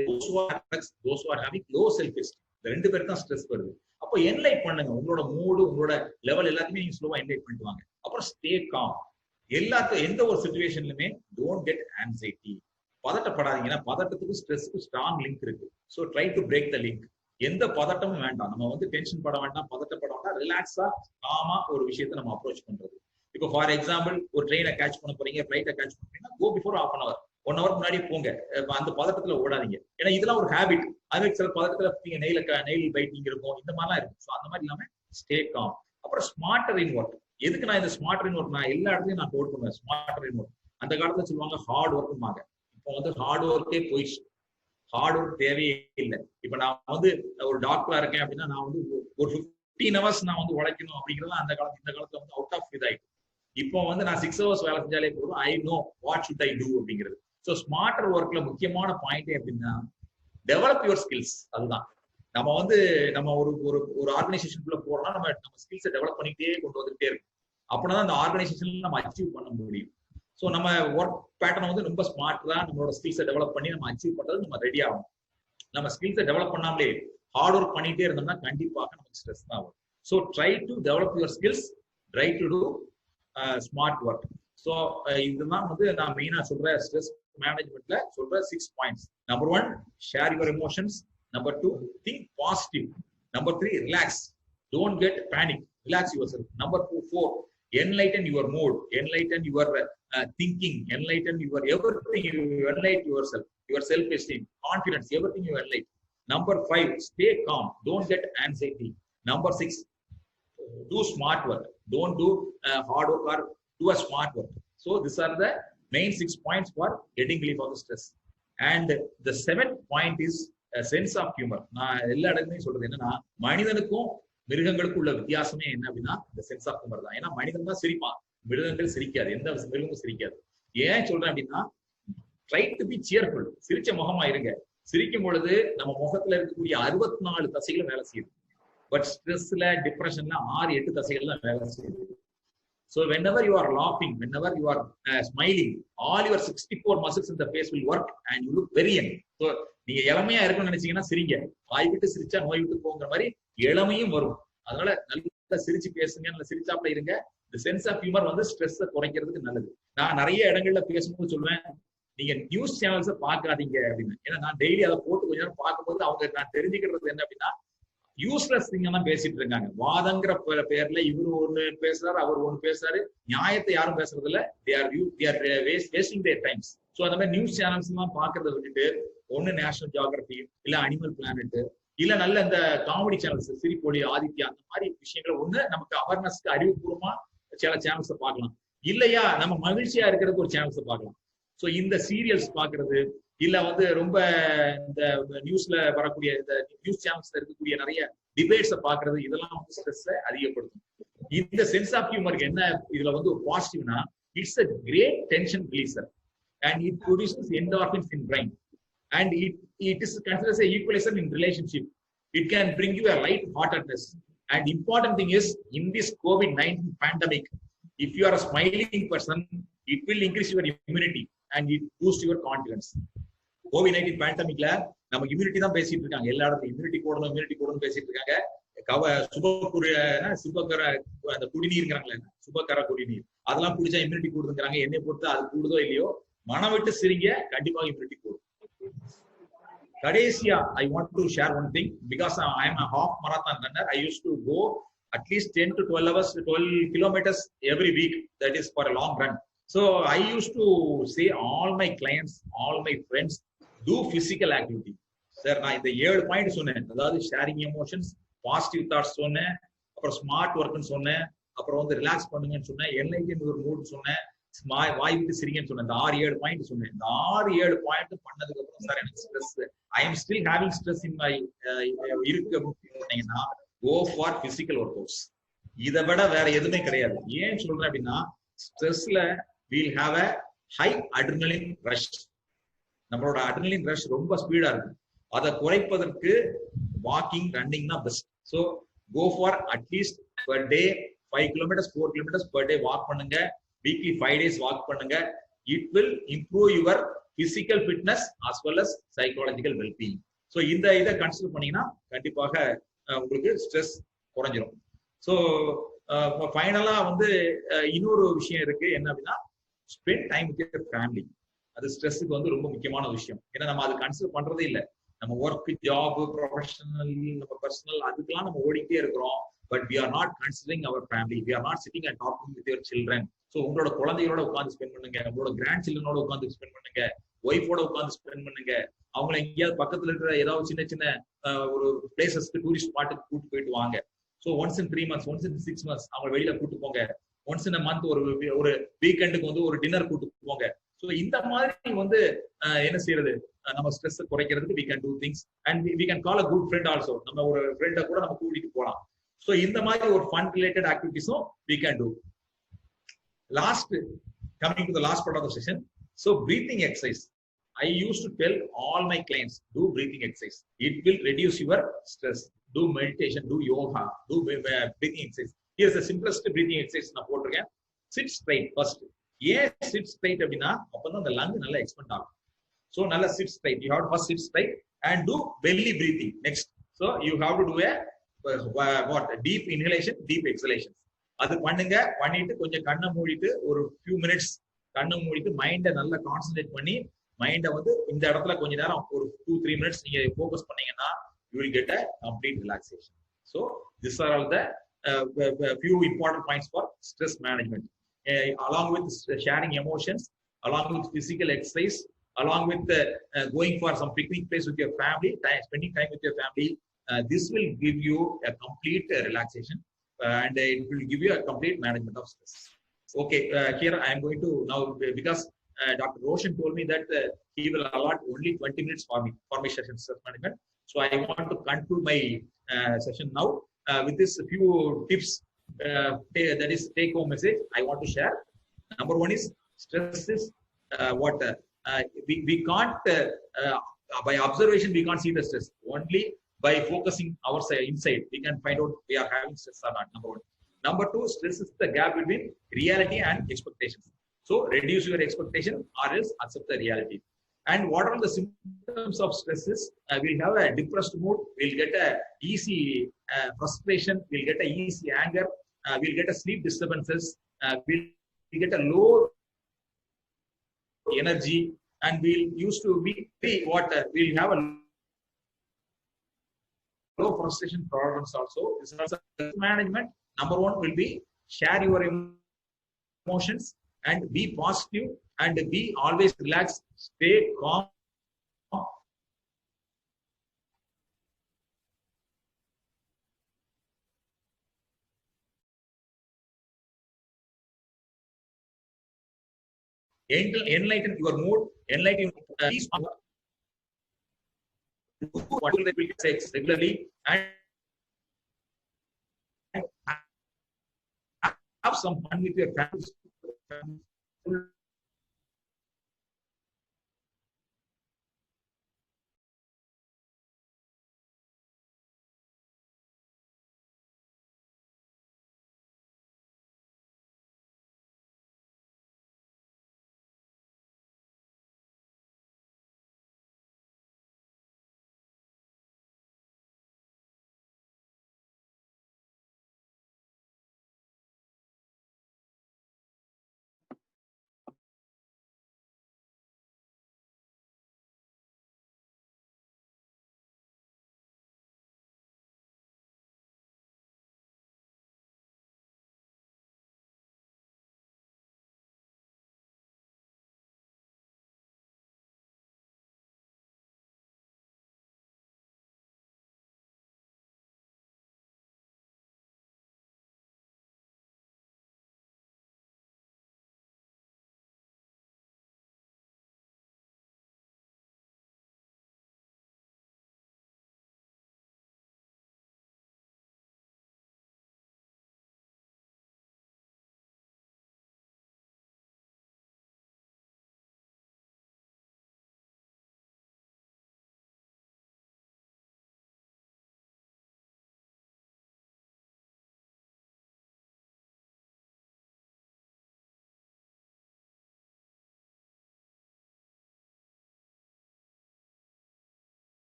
those who are having low self esteem. இந்த 2 பேருக்கு தான் ஸ்ட்ரெஸ் வருது. அப்போ என்லைட் பண்ணுங்க, உங்களோட மூடு, உங்களோட லெவல் எல்லாத்தையுமே நீங்க ஸ்லோவா என்லைட் பண்ணிட்டு வாங்க. அப்புறம் ஸ்டே காம். எல்லாத்துக்கும் எந்த ஒரு சிச்சுவேஷன்லுமே டோன்ட் கெட் ஆன்சைட்டி. பதட்டப்படாதீங்கன்னா, பதட்டத்துக்கு ஸ்ட்ரெஸ்க்கு ஸ்ட்ராங் லிங்க் இருக்கு. So try to break the link. எந்த பதட்டமும் வேண்டாம், நம்ம வந்து டென்ஷன் பட வேண்டாம், பதட்டப்பட வேண்டாம். ரிலாக்ஸா காமா ஒரு விஷயத்தை நம்ம அப்ரோச் பண்றது. இப்போ ஃபார் எக்ஸாம்பிள், ஒரு ட்ரெயினை கேட்ச் பண்ண போறீங்க, ஃபிளைட்டை கேட்ச் பண்ணீங்கன்னா கோ பிஃபோர் 1/2 hour 1 hour முன்னாடி போங்க. அந்த பதட்டத்துல ஓடாதீங்க. ஏன்னா இதெல்லாம் ஒரு ஹேபிட். அதே சில பதட்டத்துல நீங்க நெயில் பைட்டிங் இருக்கும், இந்த மாதிரிலாம் இருக்கும். ஸோ அந்த மாதிரி இல்லாம ஸ்டே காம். அப்புறம் ஸ்மார்ட்டர் இன் ஒர்க். எதுக்கு நான் இந்த ஸ்மார்ட்டர் இன் ஒர்க் நான் எல்லா இடத்துலயும் நான் கோட் பண்ணுவேன். Smarter in work. அந்த காலத்துல சொல்லுவாங்க ஹார்ட் ஒர்க்குமாங்க. இப்போ வந்து ஹார்ட் ஒர்க்கே போயிடுச்சு. ஹார்ட் ஒர்க் தேவையே இல்லை. இப்ப நான் வந்து ஒரு டாக்டரா இருக்கேன் அப்படின்னா நான் வந்து ஒரு 15 hours நான் வந்து உழைக்கணும் அப்படிங்கிறது இந்த காலத்துல வந்து அவுட் ஆஃப் இதாயிட்டு. இப்போ வந்து நான் 6 hours வேலை செஞ்சாலே போதும், I know what should I do அப்படிங்கிறது. ஸோ ஸ்மார்ட்டர் ஒர்க்ல முக்கியமான பாயிண்ட் எப்படின்னா, டெவலப் யுவர் ஸ்கில்ஸ். அதுதான் நம்ம வந்து நம்ம ஒரு ஆர்கனைசேஷனுக்குள்ள போறோம்னா நம்ம ஸ்கில்ஸை டெவலப் பண்ணிக்கிட்டே கொண்டு வந்துட்டே இருக்கும். அப்படின்னா அந்த ஆர்கனைசேஷன்ல நம்ம அச்சீவ் பண்ண முடியும். ஸோ நம்ம ஒர்க் பேட்டர்ன் வந்து ரொம்ப ஸ்மார்ட்டா நம்மளோட ஸ்கில்ஸை டெவலப் பண்ணி நம்ம அச்சீவ் பண்றது நம்ம ரெடி ஆகும். நம்ம ஸ்கில்ஸை டெவலப் பண்ணாமலே ஹார்ட் ஒர்க் பண்ணிட்டே இருந்தோம்னா கண்டிப்பாக நமக்கு ஸ்ட்ரெஸ் தான் வரும். So try to develop your skills, try to do smart work. So இதுதான் வந்து நான் மெயினா சொல்ற ஸ்ட்ரெஸ் மேனேஜ்மெண்ட்ல சொல்ற 6 points. Number 1, share your emotions. Number 2, think positive. Number 3, relax. Don't get panic. Relax yourself. Number 4, enlighten your mood. Enlighten your thinking. Enlighten your everything. You enlighten yourself. Your self-esteem, confidence, everything you enlighten. Number 5, stay calm. Don't get anxiety. Number 6, do smart work. Don't do hard work or do a smart work. So these are the main 6 points for getting relief of the stress. And the 7th point is a sense of humor. நான் எல்லா இடத்துலையும் சொல்றது என்னன்னா, மனிதனுக்கும் மிருகங்களுக்கும் உள்ள வித்தியாசமே என்ன அப்படின்னா இந்த சென்ஸ் ஆஃப் ஹியூமர் தான். ஏன்னா மனிதன் தான் சிரிப்பான், மிருகங்கள் சிரிக்காது, எந்த மிருகமும் சிரிக்காது. ஏன் சொல்றேன் அப்படின்னா, ட்ரை டு பி சியர்ஃபுல். சிரிச்ச முகமா இருங்க. சிரிக்கும் பொழுது நம்ம முகத்துல இருக்கக்கூடிய 64 தசைகளும் வேலை செய்யுது. பட் ஸ்ட்ரெஸ்ல, டிப்ரெஷன்ல 6-8 தசைகள் தான் வேலை செய்யுது. So whenever you are laughing, whenever you are smiling, all your 64 muscles in the face will work and you look very young. So நீங்க இளமையா இருக்கணும்னு நினைச்சீங்கன்னா சிரிங்க. வாய் விட்டு சிரிச்சா நோய் விட்டு போங்கிற மாதிரி இளமையும் வரும். அதனால நல்லா சிரிச்சு பேசுங்க, நல்லா சிரிச்சாப்ல இருங்க. இந்த சென்ஸ் ஆஃப் ஹியூமர் வந்து ஸ்ட்ரெஸ் குறைக்கிறதுக்கு நல்லது. நான் நிறைய இடங்கள்ல பேசும்போது சொல்லுவேன், நீங்க நியூஸ் சேனல்ஸை பார்க்காதீங்க அப்படின்னு. ஏன்னா நான் டெய்லி அதை போட்டு கொஞ்ச நேரம் பார்க்கும்போது அவங்க நான் தெரிஞ்சுக்கிறது என்ன அப்படின்னா, யூஸ்லெஸ் திங்க தான் பேசிட்டு இருக்காங்க. வாதங்கிற பேர்ல இவரு ஒண்ணு பேசுறாரு, அவர் ஒண்ணு பேசுறாரு. நியாயத்தை யாரும் பேசுறது இல்ல. வேஸ்டிங் தேர் டைம்ஸ். சோ அந்த மாதிரி நியூஸ் சேனல்ஸ் எல்லாம் பாக்குறத விட்டுட்டு ஒண்ணு நேஷனல் ஜியோகிராபி இல்ல அனிமல் பிளானட் இல்ல நல்ல இந்த காமெடி சேனல்ஸ் சிரிப்பொலி ஆதித்யா அந்த மாதிரி விஷயங்களை ஒண்ணு நமக்கு அவேர்னஸ்க்கு அறிவுபூர்வமா சில சேனல்ஸை பார்க்கலாம். இல்லையா நம்ம மகிழ்ச்சியா இருக்கிறதுக்கு ஒரு சேனல்ஸை பார்க்கலாம். சோ இந்த சீரியல்ஸ் பாக்குறது இல்ல வந்து ரொம்ப இந்த நியூஸ்ல வரக்கூடிய இந்த நியூஸ் சேனல்ஸ்ல இருக்கக்கூடிய நிறைய டிபேட்ஸை பாக்குறது இதெல்லாம் வந்து ஸ்ட்ரெஸ்ஸை அதிகப்படுத்தும். இந்த சென்ஸ் ஆஃப் ஹியூமருக்கு என்ன இதுல வந்து ஒரு பாசிட்டிவ்னா, it's a great tension releaser and it produces endorphins in brain and it is considered as a equalizer in relationship. It can bring you a light heartedness and important thing is in this COVID-19 pandemic, if you are a smiling person, it will increase your immunity and it boosts your confidence. COVID-19 பேண்டமிக்ல நம்ம immunity தான் பேசிட்டு இருக்காங்க. எல்லா இடத்துலயும் immunity கூடணும் பேசிட்டு இருக்காங்க. சுபகர அந்த குடிநீர்ங்கிறாங்களே, சுபகர குடிநீர் அதெல்லாம் குடிச்சா இம்யூனிட்டி கூடுதுங்கிறாங்க. என்னை பொறுத்து அது கூடுதோ இல்லையோ, மனம் விட்டு சிரிங்க, கண்டிப்பாக இம்யூனிட்டி கூடும். கடைசியா I want to share one thing because I am a half marathon runner. I used to go at least 10 to 12 hours, 12 kilometers every week. That is for a long run. So I used to say all my clients, all my friends, do physical activity. Sir, நான் இந்த 7 point சொன்னேன். அதாவது sharing emotions, positive thoughts சொன்னேன், அப்புறம் smart ஒர்க்னு சொன்னேன், அப்புறம் வந்து relax பண்ணுங்கன்னு சொன்னேன், என்லைட்டன் ஒரு மூட் சொன்னேன், வாய் விட்டு சிரிங்கன்னு சொன்னேன். இந்த 6-7 பாயிண்ட் சொன்னேன். இந்த 6-7 பாயிண்ட் பண்ணதுக்கு அப்புறம் சார் எனக்கு stress, I am still having stress in my இருக்கு அப்படின்னு சொன்னீங்கன்னா, go for physical workouts. இதை விட வேற எதுவுமே கிடையாது. ஏன் சொல்றேன் அப்படின்னா, ஸ்ட்ரெஸ்ல we'll have a high adrenaline rush. நம்மளோட adrenaline rush ரொம்ப ஸ்பீடா இருக்கு. அதை குறைப்பதற்கு வாக்கிங், ரன்னிங் தான் best. So go for at least per day 5 kilometers 4 kilometers per day walk பண்ணுங்க. வீக்லி 5 days வாக் பண்ணுங்க. It will improve your physical fitness as well as psychological wellbeing. So இந்த இதை கன்சிடர் பண்ணீங்கன்னா கண்டிப்பாக உங்களுக்கு ஸ்ட்ரெஸ் குறைஞ்சிரும். So ஃபைனலா வந்து இன்னொரு விஷயம் இருக்கு. என்ன அப்படின்னா, spend time with your family. அது ஸ்ட்ரெஸ்ஸுக்கு வந்து ரொம்ப முக்கியமான விஷயம். ஏன்னா நம்ம அது கன்சிடர் பண்றதே இல்லை. நம்ம ஒர்க், ஜாப், ப்ரொஃபஷனல், நம்ம பர்சனல் அதுக்கெல்லாம் நம்ம ஓடிக்கிட்டே இருக்கிறோம். But we are not considering our family. We are not sitting and talking with your children. So உங்களோட குழந்தைகளோட உட்காந்து ஸ்பெண்ட் பண்ணுங்க, உங்களோட கிராண்ட் சில்ட்ரனோட உட்காந்து ஸ்பெண்ட் பண்ணுங்க, ஒய்ஃபோட உட்காந்து ஸ்பெண்ட் பண்ணுங்க. அவங்கள எங்கேயாவது பக்கத்துல இருக்கிற ஏதாவது சின்ன சின்ன ஒரு பிளேசஸ்க்கு, டூரிஸ்ட் ஸ்பாட்டுக்கு கூட்டு போயிட்டு வாங்க. So once in 3 months, once in 6 months அவங்க வெளியில கூட்டு போங்க. ஒன்ஸ் இன் மந்த் ஒரு வீக்கெண்டுக்கு வந்து ஒரு டின்னர் கூட்டு போங்க. ஸோ இந்த மாதிரி வந்து என்ன செய்யறது, நம்ம ஸ்ட்ரெஸ் குறைக்கிறதுக்கு we can do things and we can call a good friend also. நம்ம ஒரு ஃப்ரெண்டை கூட நம்ம கூட்டிட்டு போகலாம். ஸோ இந்த மாதிரி ஒரு ஃபன் ரிலேட்டட் ஆக்டிவிட்டிஸும் we can do. Coming to the last part of the session. So breathing exercise. I used to tell all my clients, do breathing exercise. It will reduce your stress. Do meditation, do yoga, do breathing exercise. Here's the simplest breathing exercise நான் போட்டிருக்கேன். Sit straight first. ஏன் sit straight அப்படின்னா, அப்பதான் அந்த lung நல்லா expand ஆகும். So நல்லா sit straight. You have to first sit straight and do belly breathing next. So you have to do a deep inhalation, deep exhalation. அது பண்ணுங்க. பண்ணிட்டு கொஞ்சம் கண்ணை மூடிட்டு ஒரு few minutes கண்ணை மூடிட்டு மைண்டை நல்லா கான்சென்ட்ரேட் பண்ணி மைண்டை வந்து இந்த இடத்துல கொஞ்ச நேரம் ஒரு 2-3 minutes நீங்க ஃபோக்கஸ் பண்ணீங்கன்னா you will get a complete relaxation. So these are all the few important points for stress management. Along with sharing emotions, along with physical exercise, along with going for some picnic place with your family, spending time with your family, this will give you a complete relaxation and it will give you a complete management of stress. Okay, here I am going to now, because Dr. Roshan told me that he will allot only 20 minutes for me for my session stress management. So I want to conclude my session now with this few tips. That is take home message I want to share. Number one is stress is we can't by observation we can't see the stress. Only by focusing our inside we can find out we are having stress or not. Number one. Number two, stress is the gap between reality and expectations. So reduce your expectation or else accept the reality. And what are the symptoms of stresses? We'll have a depressed mood. We'll get a easy frustration. We'll get a easy anger. We'll get a sleep disturbances. We'll get a low energy, and we'll used to be we'll have a low frustration tolerance also. This is also management. Number one will be share your emotions and be positive and be always relaxed, stay calm. Enlighten your mood, enlighten peace. What will they say regularly and have some fun with your family.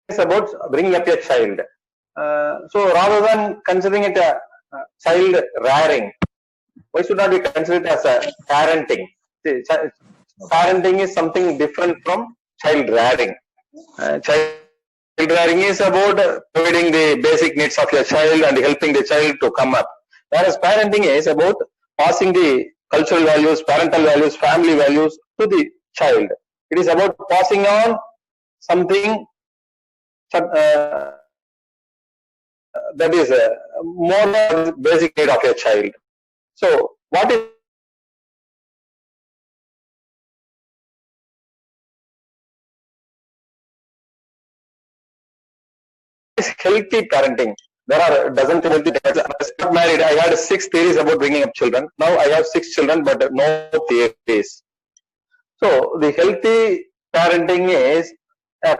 is about bringing up a child. So rather than considering it a child rearing, why should not we consider it as a parenting? See, parenting is something different from child rearing. Child rearing is about providing the basic needs of your child and helping the child to come up. Whereas parenting is about passing the cultural values, parental values, family values to the child. It is about passing on something that is more than basic need of your child. So, what is healthy parenting? There are dozens of healthy parents. I was not married. I had 6 theories about bringing up children. Now I have 6 children, but no theories. So, the healthy parenting is a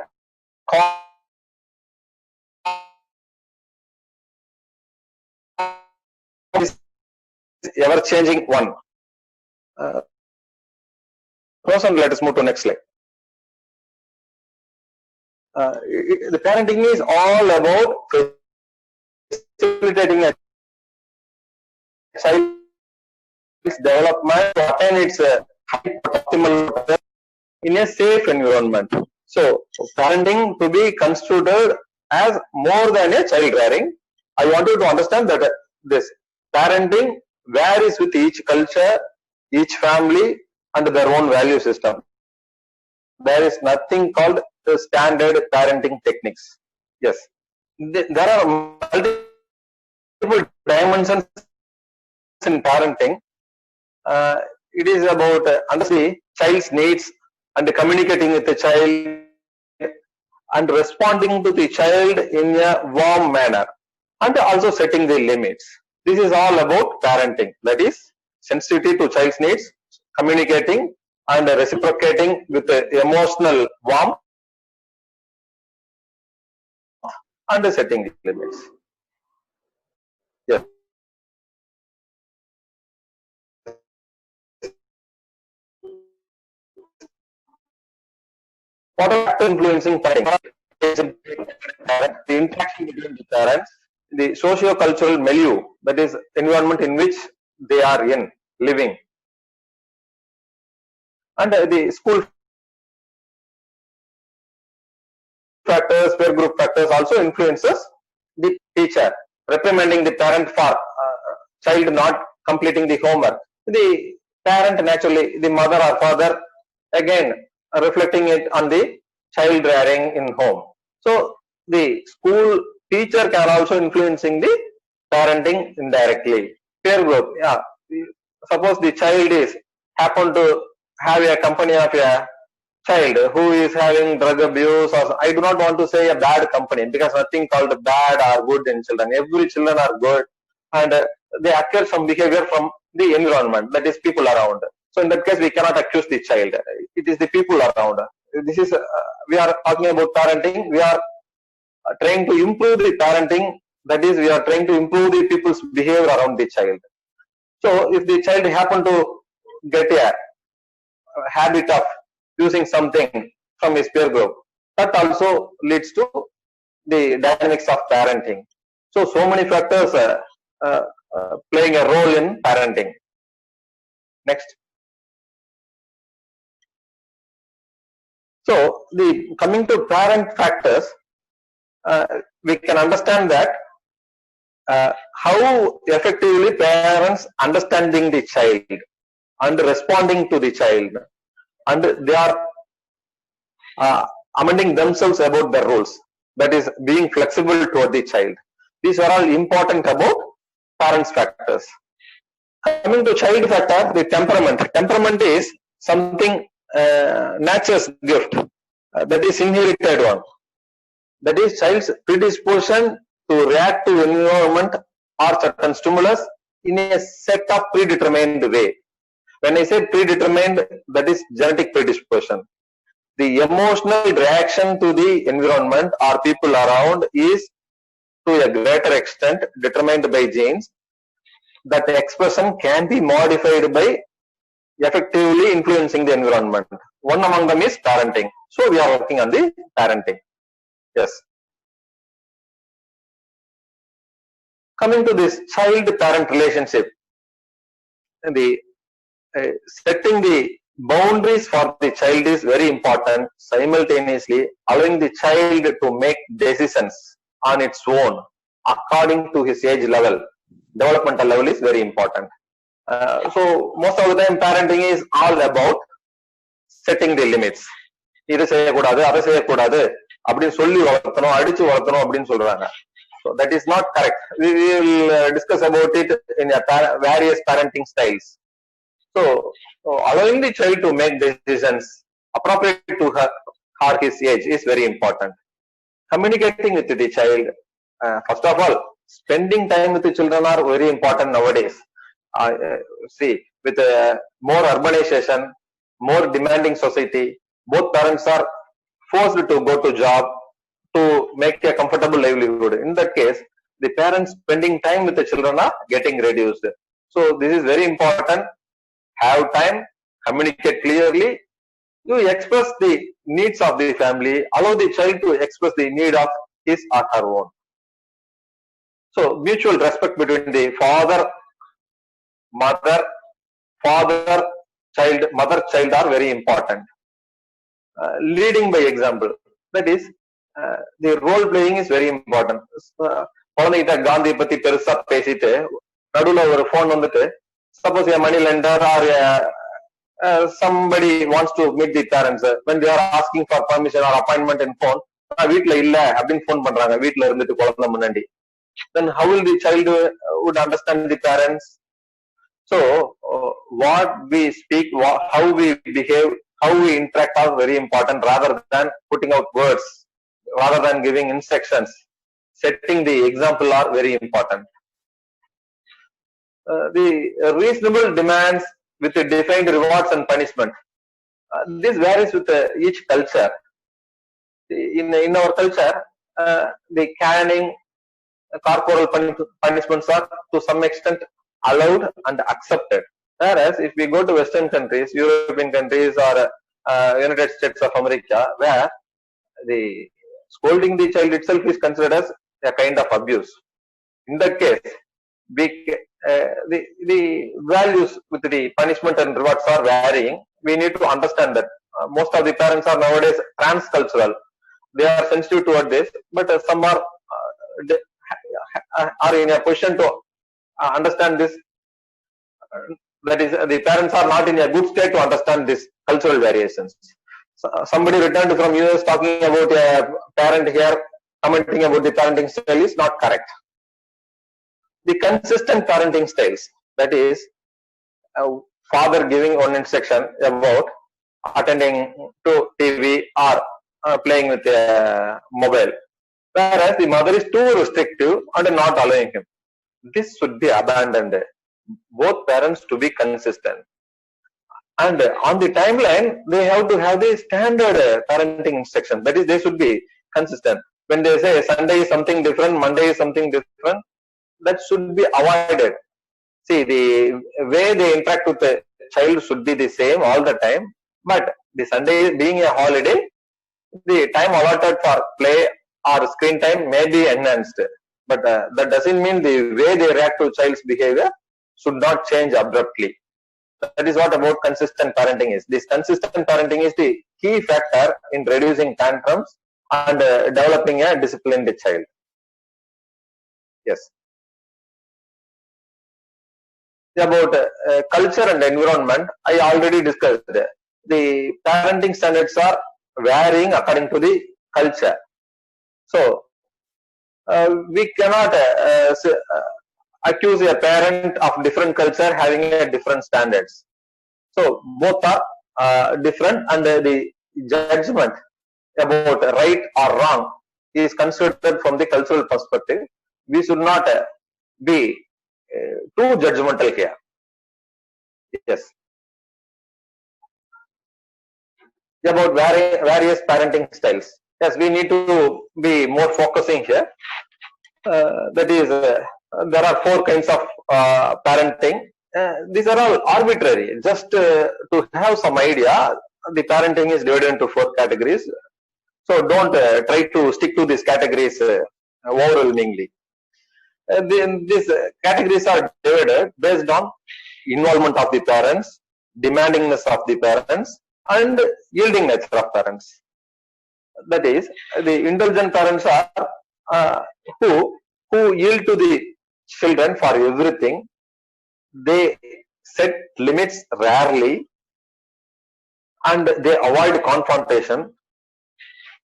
ever-changing one. Let us move to next slide. The parenting is all about facilitating a child's development to attain its optimal in a safe environment. So, parenting to be considered as more than a child rearing. I want you to understand that this parenting varies with each culture, each family, and their own value system. There is nothing called the standard parenting techniques. Yes, there are multiple dimensions in parenting. It is about understanding child's needs and communicating with the child and responding to the child in a warm manner and also setting the limits. This is all about parenting. That is sensitivity to child's needs, communicating and reciprocating with emotional warmth and setting limits. Yes. What are factors influencing parenting? The interaction between the parents, the socio-cultural milieu, that is environment in which they are living, and the school factors, peer group factors also influences the teacher, reprimanding the parent for child not completing the homework. The parent naturally, the mother or father, again reflecting it on the child rearing in home. So the school teacher can also influencing the parenting indirectly. Peer group, yeah. Suppose the child is happen to have a company of a child who is having drug abuse, or I do not want to say a bad company, because nothing called bad or good in children. Every children are good, and they acquire some behavior from the environment, that is people around. So in that case, we cannot accuse the child. It is the people around. This is we are talking about parenting. We are trying to improve the parenting. That is, we are trying to improve the people's behavior around the child. So if the child happen to get a habit of using something from his peer group, that also leads to the dynamics of parenting. So many factors playing a role in parenting. Next. So coming to parent factors, we can understand that how effectively parents understanding the child and responding to the child, and they are amending themselves about the rules, that is being flexible toward the child. These are all important about parents factors. Coming to child factor, the temperament is something nature's gift, that is inherited one, that is child's predisposition to react to environment or certain stimulus in a set of predetermined way. When I say predetermined, that is genetic predisposition. The emotional reaction to the environment or people around is to a greater extent determined by genes. That expression can be modified by effectively influencing the environment. One among them is parenting. So we are working on the parenting. Yes. Coming to this child-parent relationship, the setting the boundaries for the child is very important. Simultaneously, allowing the child to make decisions on its own according to his age level, developmental level is very important. So most of the time, parenting is all about setting the limits. இது செய்யக்கூடாது, அதை செய்யக்கூடாது அப்படின்னு சொல்லி வளர்த்தணும், அடிச்சு வளர்த்தணும் அப்படின்னு சொல்றாங்க. So that is not correct. We will discuss about it in various parenting styles. So allowing the child to make decisions appropriate to her or his age is very important. Communicating with the child, first of all, spending time with the children are very important nowadays. See, with more urbanization, more demanding society, both parents are forced to go to job to make a comfortable livelihood. In that case, the parents spending time with the children are getting reduced. So this is very important. Have time, communicate clearly, you express the needs of the family, allow the child to express the need of his or her own. So mutual respect between the father, mother, child are very important. Leading by example, that is, the role playing is very important. குழந்தைகிட்ட காந்தி பத்தி பெருசா பேசிட்டு நடுவுல ஒரு phone வந்துட்டு, suppose a money lender or somebody wants to meet the parents, when they are asking for permission or appointment in phone, வீட்டுல இல்ல அப்படின்னு போன் பண்றாங்க, வீட்டுல இருந்துட்டு குழந்தை முன்னாடி, then how will the child would understand the parents? So what we speak, how we behave, how we interact are very important rather than putting out words, rather than giving instructions. Setting the example are very important. The reasonable demands with the defined rewards and punishment. This varies with each culture. In our culture, the caning, corporal punishments are to some extent allowed and accepted. Whereas if we go to Western countries, European countries or United States of America, where the scolding the child itself is considered as a kind of abuse. In that case, the values with the punishment and rewards are varying. We need to understand that most of the parents are nowadays transcultural. They are sensitive toward this, but some are in a position to understand this. That is, the parents are not in a good state to understand these cultural variations. Somebody returned from US talking about a parent here, commenting about the parenting style is not correct. The consistent parenting styles, that is, father giving one instruction about attending to TV or playing with a mobile, whereas the mother is too restrictive and not allowing him. This should be abandoned. Both parents to be consistent. And on the timeline, they have to have the standard parenting instruction. That is, they should be consistent. When they say Sunday is something different, Monday is something different, that should be avoided. See, the way they interact with the child should be the same all the time. But the Sunday being a holiday, the time allotted for play or screen time may be enhanced. But that doesn't mean the way they react to child's behavior should not change abruptly. That is what about consistent parenting is. This consistent parenting is the key factor in reducing tantrums and developing a disciplined child. Yes. About culture and environment, I already discussed. The parenting standards are varying according to the culture. So we cannot accuse a parent of different culture having a different standards. So both are different, and the judgment about right or wrong is considered from the cultural perspective. We should not be too judgmental here. Yes. About various parenting styles. Yes, we need to be more focusing here. That is, there are 4 kinds of parenting. These are all arbitrary. Just to have some idea, the parenting is divided into 4 categories. So don't try to stick to these categories overwhelmingly. These categories are divided based on involvement of the parents, demandingness of the parents, and yielding nature of parents. That is, the indulgent parents are who yield to the children for everything. They set limits rarely, and they avoid confrontation.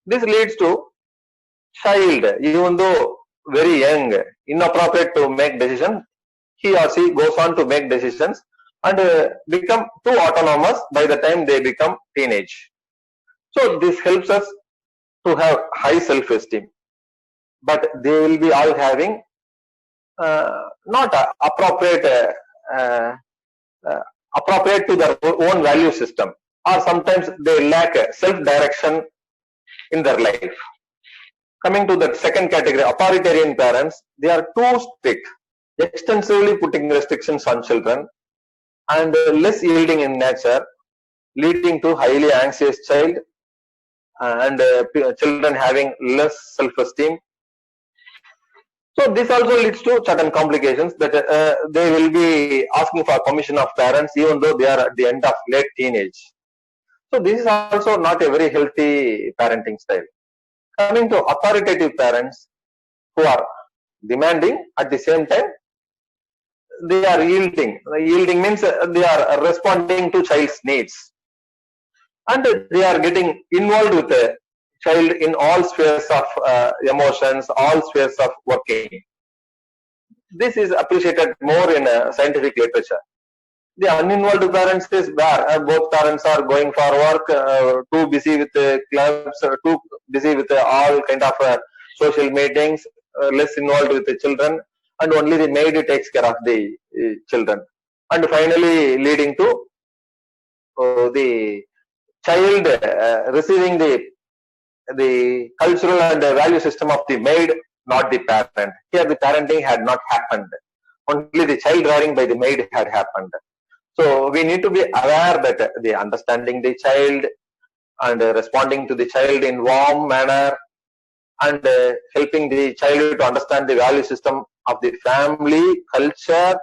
This leads to child, even though very young, inappropriate to make decisions, he or she goes on to make decisions and become too autonomous by the time they become teenage. So this helps us to have high self-esteem, but they will be all having not appropriate to their own value system, or sometimes they lack self-direction in their life. Coming to the second category, authoritarian parents, they are too strict, extensively putting restrictions on children and less yielding in nature, leading to highly anxious child and children having less self-esteem. So this also leads to certain complications that they will be asking for permission of parents even though they are at the end of late teenage. So this is also not a very healthy parenting style. Coming to authoritative parents who are demanding, at the same time they are yielding. Yielding means they are responding to child's needs, and they are getting involved with the child in all spheres of emotions, all spheres of working. This is appreciated more in scientific literature. The uninvolved parents is where both parents are going for work, too busy with clubs, too busy with all kind of social meetings, less involved with the children, and only the maid takes care of the children, and finally leading to the child receiving the cultural and value system of the maid, not the parent. Here the parenting had not happened, only the child rearing by the maid had happened. So we need to be aware that the understanding the child and responding to the child in warm manner and helping the child to understand the value system of the family, culture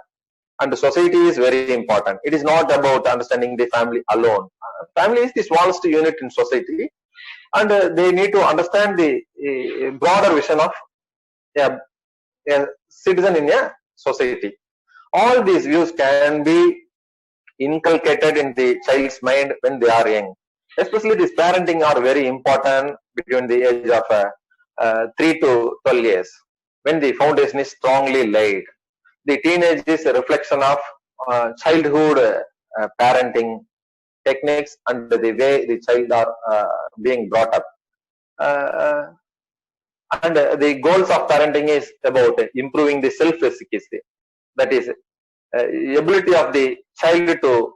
and society is very important. It is not about understanding the family alone. Family is the smallest unit in society, and they need to understand the broader vision of a citizen in a society. All these views can be inculcated in the child's mind when they are young. Especially this parenting are very important between the age of 3 to 12 years, when the foundation is strongly laid. The teenage is a reflection of childhood parenting techniques and the way the child are being brought up. And the goals of parenting is about improving the self-efficacy, that is ability of the child to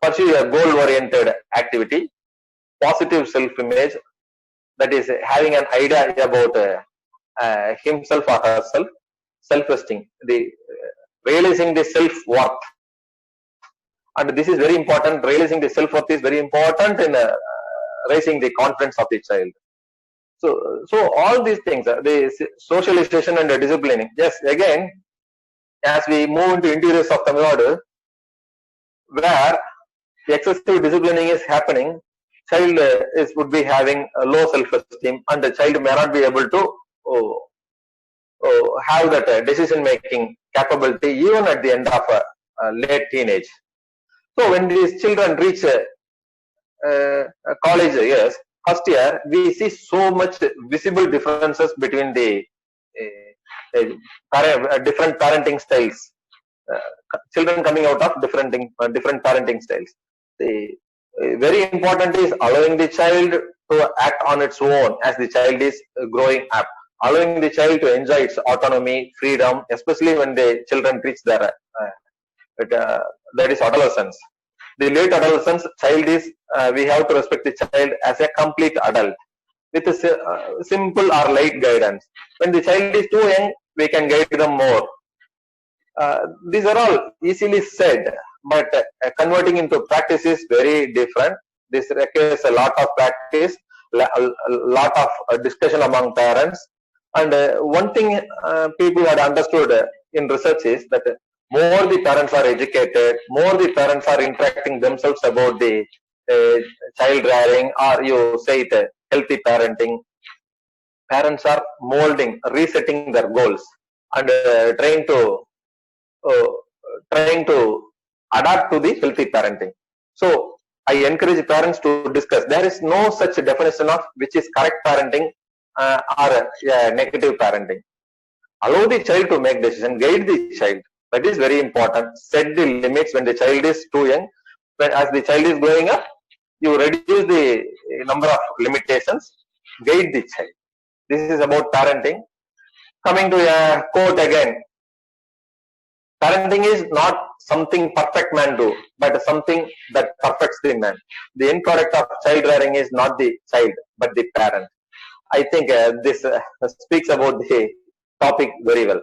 pursue a goal-oriented activity, positive self-image, that is having an idea about himself or herself, self-esteem, the realizing the self-worth. And this is very important. Realizing the self-worth is very important in raising the confidence of the child. So all these things, the socialization and the disciplining. Yes, again, as we move into interiors of Tamil Nadu, where excessive disciplining is happening, child would be having a low self-esteem, and the child may not be able to have that decision-making capability even at the end of late teenage. So when these children reach college years, first year, we see so much visible differences between the different parenting styles. Children coming out of different parenting styles. Very important is allowing the child to act on its own as the child is growing up. Allowing the child to enjoy its autonomy, freedom, especially when the children reach their that is adolescence. The late adolescence child is, we have to respect the child as a complete adult with a simple or light guidance. When the child is too young, we can guide them more. These are all easily said, but converting into practice is very different. This requires a lot of practice, a lot of discussion among parents. And one thing people had understood in research is that more the parents are educated, more the parents are interacting themselves about the child rearing, or you say it healthy parenting. Parents are molding, resetting their goals, and uh, trying to adapt to the healthy parenting. So I encourage parents to discuss. There is no such definition of which is correct parenting or negative parenting. Allow the child to make decision, guide the child. That is very important. Set the limits when the child is too young. As the child is growing up, you reduce the number of limitations, guide the child. This is about parenting. Coming to a quote again. Parenting is not something perfect man do, but something that perfects the man. The end product of child rearing is not the child, but the parent. I think this speaks about the topic very well.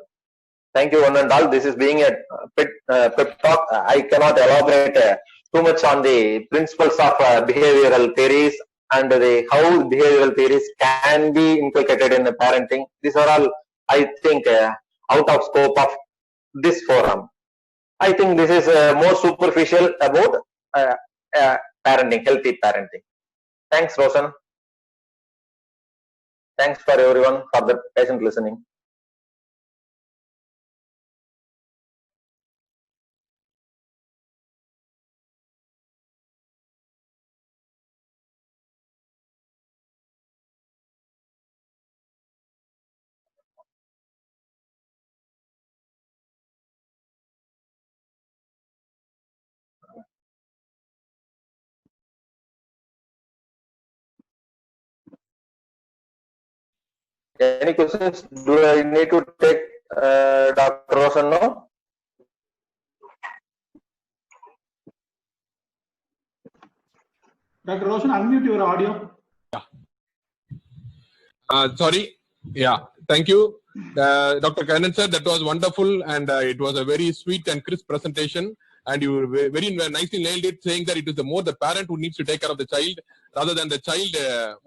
Thank you, one and all. This is being a pep talk. I cannot elaborate too much on the principles of behavioral theories and how behavioral theories can be inculcated in the parenting. These are all, I think, out of scope of this forum. I think this is more superficial about parenting, healthy parenting. Thanks, Roshan. Thanks for everyone for the patient listening. Any questions? Do I need to take Dr. Roshan now? Dr. Roshan, unmute your audio. Sorry. Yeah. Thank you. Dr. Kannan sir, that was wonderful, and it was a very sweet and crisp presentation. And you very nicely nailed it, saying that it is more the parent who needs to take care of the child rather than the child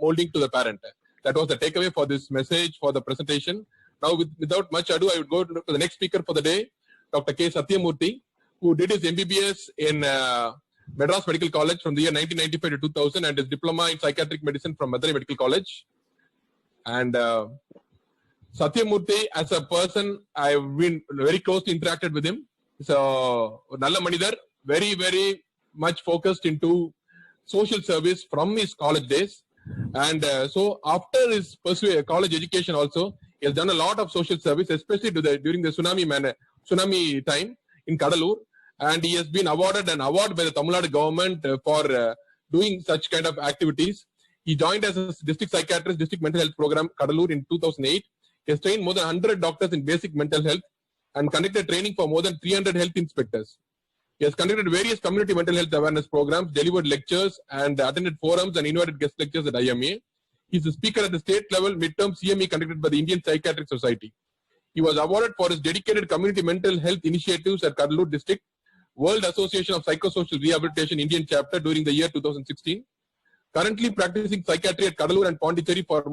molding to the parent. That was the takeaway for this message, for the presentation. Now, without much ado, I would go to the next speaker for the day, Dr. K. Satyamurthy, who did his MBBS in Madras Medical College from the year 1995 to 2000 and his diploma in psychiatric medicine from Madurai Medical College. And Satyamurthy, as a person, I've been very closely interacted with him. So, Nalla Manidar, very, very much focused into social service from his college days. And so after his college education also, he has done a lot of social service, especially during the tsunami time in Kadalur. And he has been awarded an award by the Tamil Nadu government for doing such kind of activities. He joined as a district psychiatrist, district mental health program, Kadalur in 2008. He has trained more than 100 doctors in basic mental health and conducted training for more than 300 health inspectors. He has conducted various community mental health awareness programs, delivered lectures, and attended forums and invited guest lectures at IMA. He is a speaker at the state level midterm CME conducted by the Indian Psychiatric Society. He was awarded for his dedicated community mental health initiatives at Kadalur district, World Association of Psychosocial Rehabilitation Indian chapter during the year 2016. Currently practicing psychiatry at Kadalur and Pondicherry for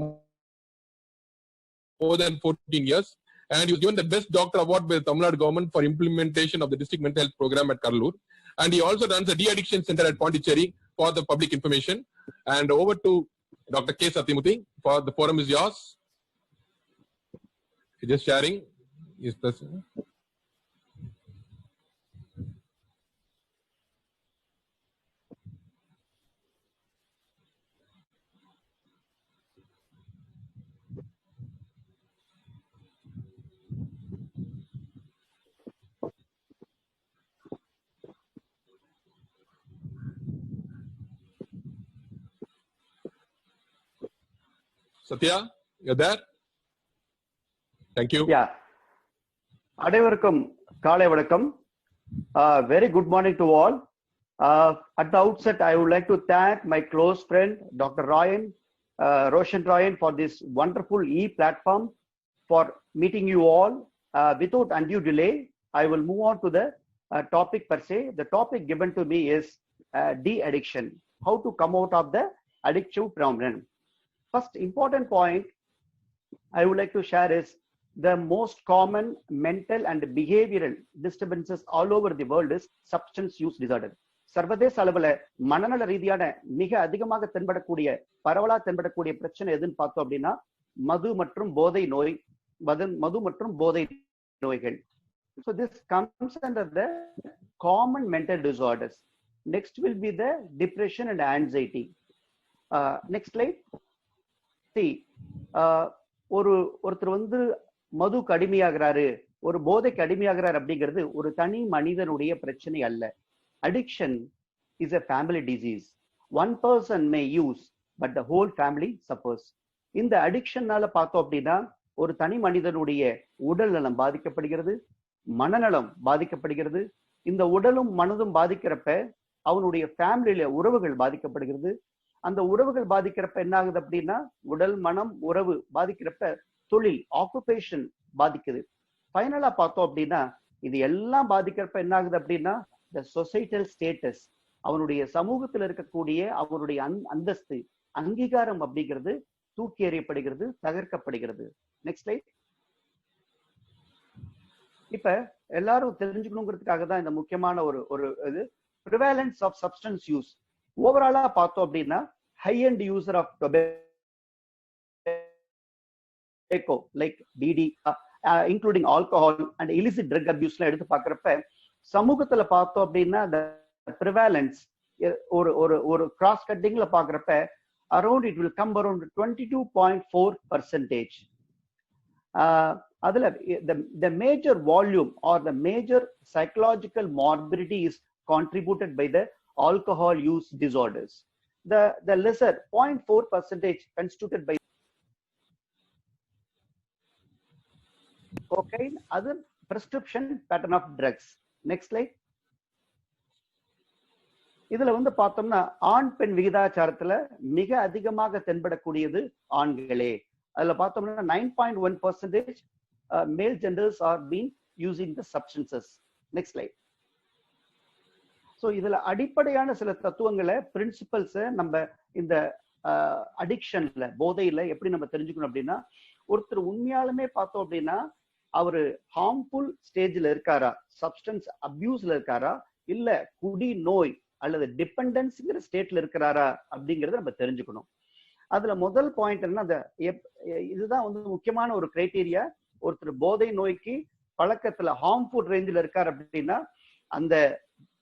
more than 14 years. And he was given the Best Doctor Award by the Tamil Nadu government for implementation of the district mental health program at Kadalur. And he also runs a de-addiction center at Pondicherry for the public information. And over to Dr. K. Satyamurthy. For the forum is yours. He's just sharing. He's present. Satya, you're there? Thank you. Yeah. அனைவருக்கும் காலை வணக்கம். Very good morning to all. At the outset, I would like to thank my close friend, Dr. Roshan Ryan, for this wonderful e-platform for meeting you all. Without undue delay, I will move on to the topic per se. The topic given to me is de-addiction, how to come out of the addictive phenomenon. First important point I would like to share is the most common mental and behavioral disturbances all over the world is substance use disorder. சர்வதேச அளவுல மனநல ரீதியான மிக அதிகமாக தென்படக்கூடிய பரவலா தென்படக்கூடிய பிரச்சனை எதுன்னு பார்த்தோம் அப்படின்னா மது மற்றும் போதை நோய், மது மற்றும் போதை நோய்கள். So this comes under the common mental disorders. Next will be the depression and anxiety. Next slide. See, ஒருத்தர் வந்து மதுக்கு அடிமையாகிறாரு, ஒரு போதைக்கு அடிமையாகிறார் அப்படிங்கிறது ஒரு தனி மனிதனுடைய பிரச்சனை அல்ல. Addiction is a family disease. One person may use, but the whole family suffers. இந்த அடிக்ஷன்னால பார்த்தோம் அப்படின்னா ஒரு தனி மனிதனுடைய உடல் நலம் பாதிக்கப்படுகிறது, மனநலம் பாதிக்கப்படுகிறது. இந்த உடலும் மனதும் பாதிக்கிறப்ப அவனுடைய ஃபேமிலியில உறவுகள் பாதிக்கப்படுகிறது. அந்த உறவுகள் பாதிக்கிறப்ப என்ன ஆகுது அப்படின்னா உடல் மனம் உறவு பாதிக்கிறப்ப தொழில் ஆக்குபேஷன் பாதிக்குது. ஃபைனலா பார்த்தோம் அப்படின்னா இது எல்லாம் பாதிக்கிறப்ப என்ன ஆகுது அப்படின்னா the societal status, அவனுடைய சமூகத்தில் இருக்கக்கூடிய அவனுடைய அந்தஸ்து அங்கீகாரம் அப்படிங்கிறது தூக்கி எறியப்படுகிறது, தகர்க்கப்படுகிறது. Next slide. இப்ப எல்லாரும் தெரிஞ்சுக்கணுங்கிறதுக்காக தான் இந்த முக்கியமான ஒரு இது prevalence of substance use. ஓவராலா பார்த்தோம் அப்படின்னா high end user of tobacco like BD, including alcohol and illicit drug abuse எடுத்து பார்க்கறப்ப சமூகத்துல பார்த்தோம் அப்படின்னா the prevalence ஒரு cross cuttingல பார்க்கறப்ப around it will come around 22.4%. அதுல the major volume or the major psychological morbidity is contributed by the alcohol use disorders. The lesser 0.4% constituted by cocaine, other prescription pattern of drugs. Next slide. இதுல வந்து பார்த்தோம்னா ஆண் பெண் விகிதாச்சாரத்துல மிக அதிகமாக தென்படக்கூடியது ஆண்களே. அதுல பார்த்தோம்னா 9.1% male genders are being using the substances. Next slide. So இதுல அடிப்படையான சில தத்துவங்களை பிரின்சிபல்ஸை நம்ம இந்த அடிக்ஷன்ல போதையில எப்படி நம்ம தெரிஞ்சுக்கணும் அப்படின்னா ஒருத்தர் உண்மையாலுமே பார்த்தோம் அப்படின்னா அவரு ஹார்ம்ஃபுல் ஸ்டேஜ்ல இருக்காரா, சப்ஸ்டன்ஸ் அபியூஸ்ல இருக்காரா, இல்ல குடி நோய் அல்லது டிபெண்டன்ஸ்ங்கிற ஸ்டேட்ல இருக்கிறாரா அப்படிங்கறத நம்ம தெரிஞ்சுக்கணும். அதுல முதல் பாயிண்ட் என்ன, இதுதான் வந்து முக்கியமான ஒரு கிரைட்டீரியா. ஒருத்தர் போதை நோய்க்கு பழக்கத்துல ஹார்ம்ஃபுல் ரேஞ்சில் இருக்கார் அப்படின்னா அந்த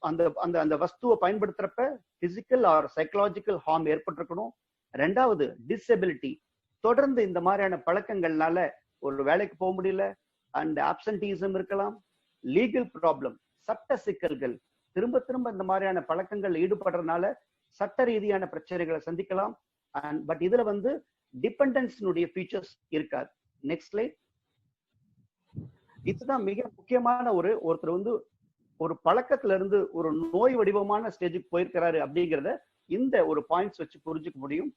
அந்த அந்த அந்த வஸ்துவை பயன்படுத்துறப்ப பிசிக்கல் ஆர் சைக்கலாஜிக்கல் ஹார்ம் ஏற்பட்டிருக்கணும். ரெண்டாவது டிசபிலிட்டி, தொடர்ந்து இந்த மாதிரியான பழக்கங்கள்னால ஒரு வேலைக்கு போக முடியல, அண்ட் ஆப்சன்டிசம் இருக்கலாம். லீகல் ப்ராப்ளம், சட்ட சிக்கல்கள், திரும்ப திரும்ப இந்த மாதிரியான பழக்கங்கள் ஈடுபடுறதுனால சட்ட ரீதியான பிரச்சனைகளை சந்திக்கலாம். அண்ட் பட் இதுல வந்து டிபெண்டன்ஸினுடைய ஃபீச்சர்ஸ் இருக்காது. Next slide. இதுதான் மிக முக்கியமான ஒருத்தர் வந்து ஒரு பழக்கத்துல இருந்து ஒரு நோய் வடிவமான ஸ்டேஜுக்கு போயிருக்கிறாரு அப்படிங்கிறத இந்த ஒரு பாயிண்ட்ஸ் வச்சு புரிஞ்சுக்க முடியும்.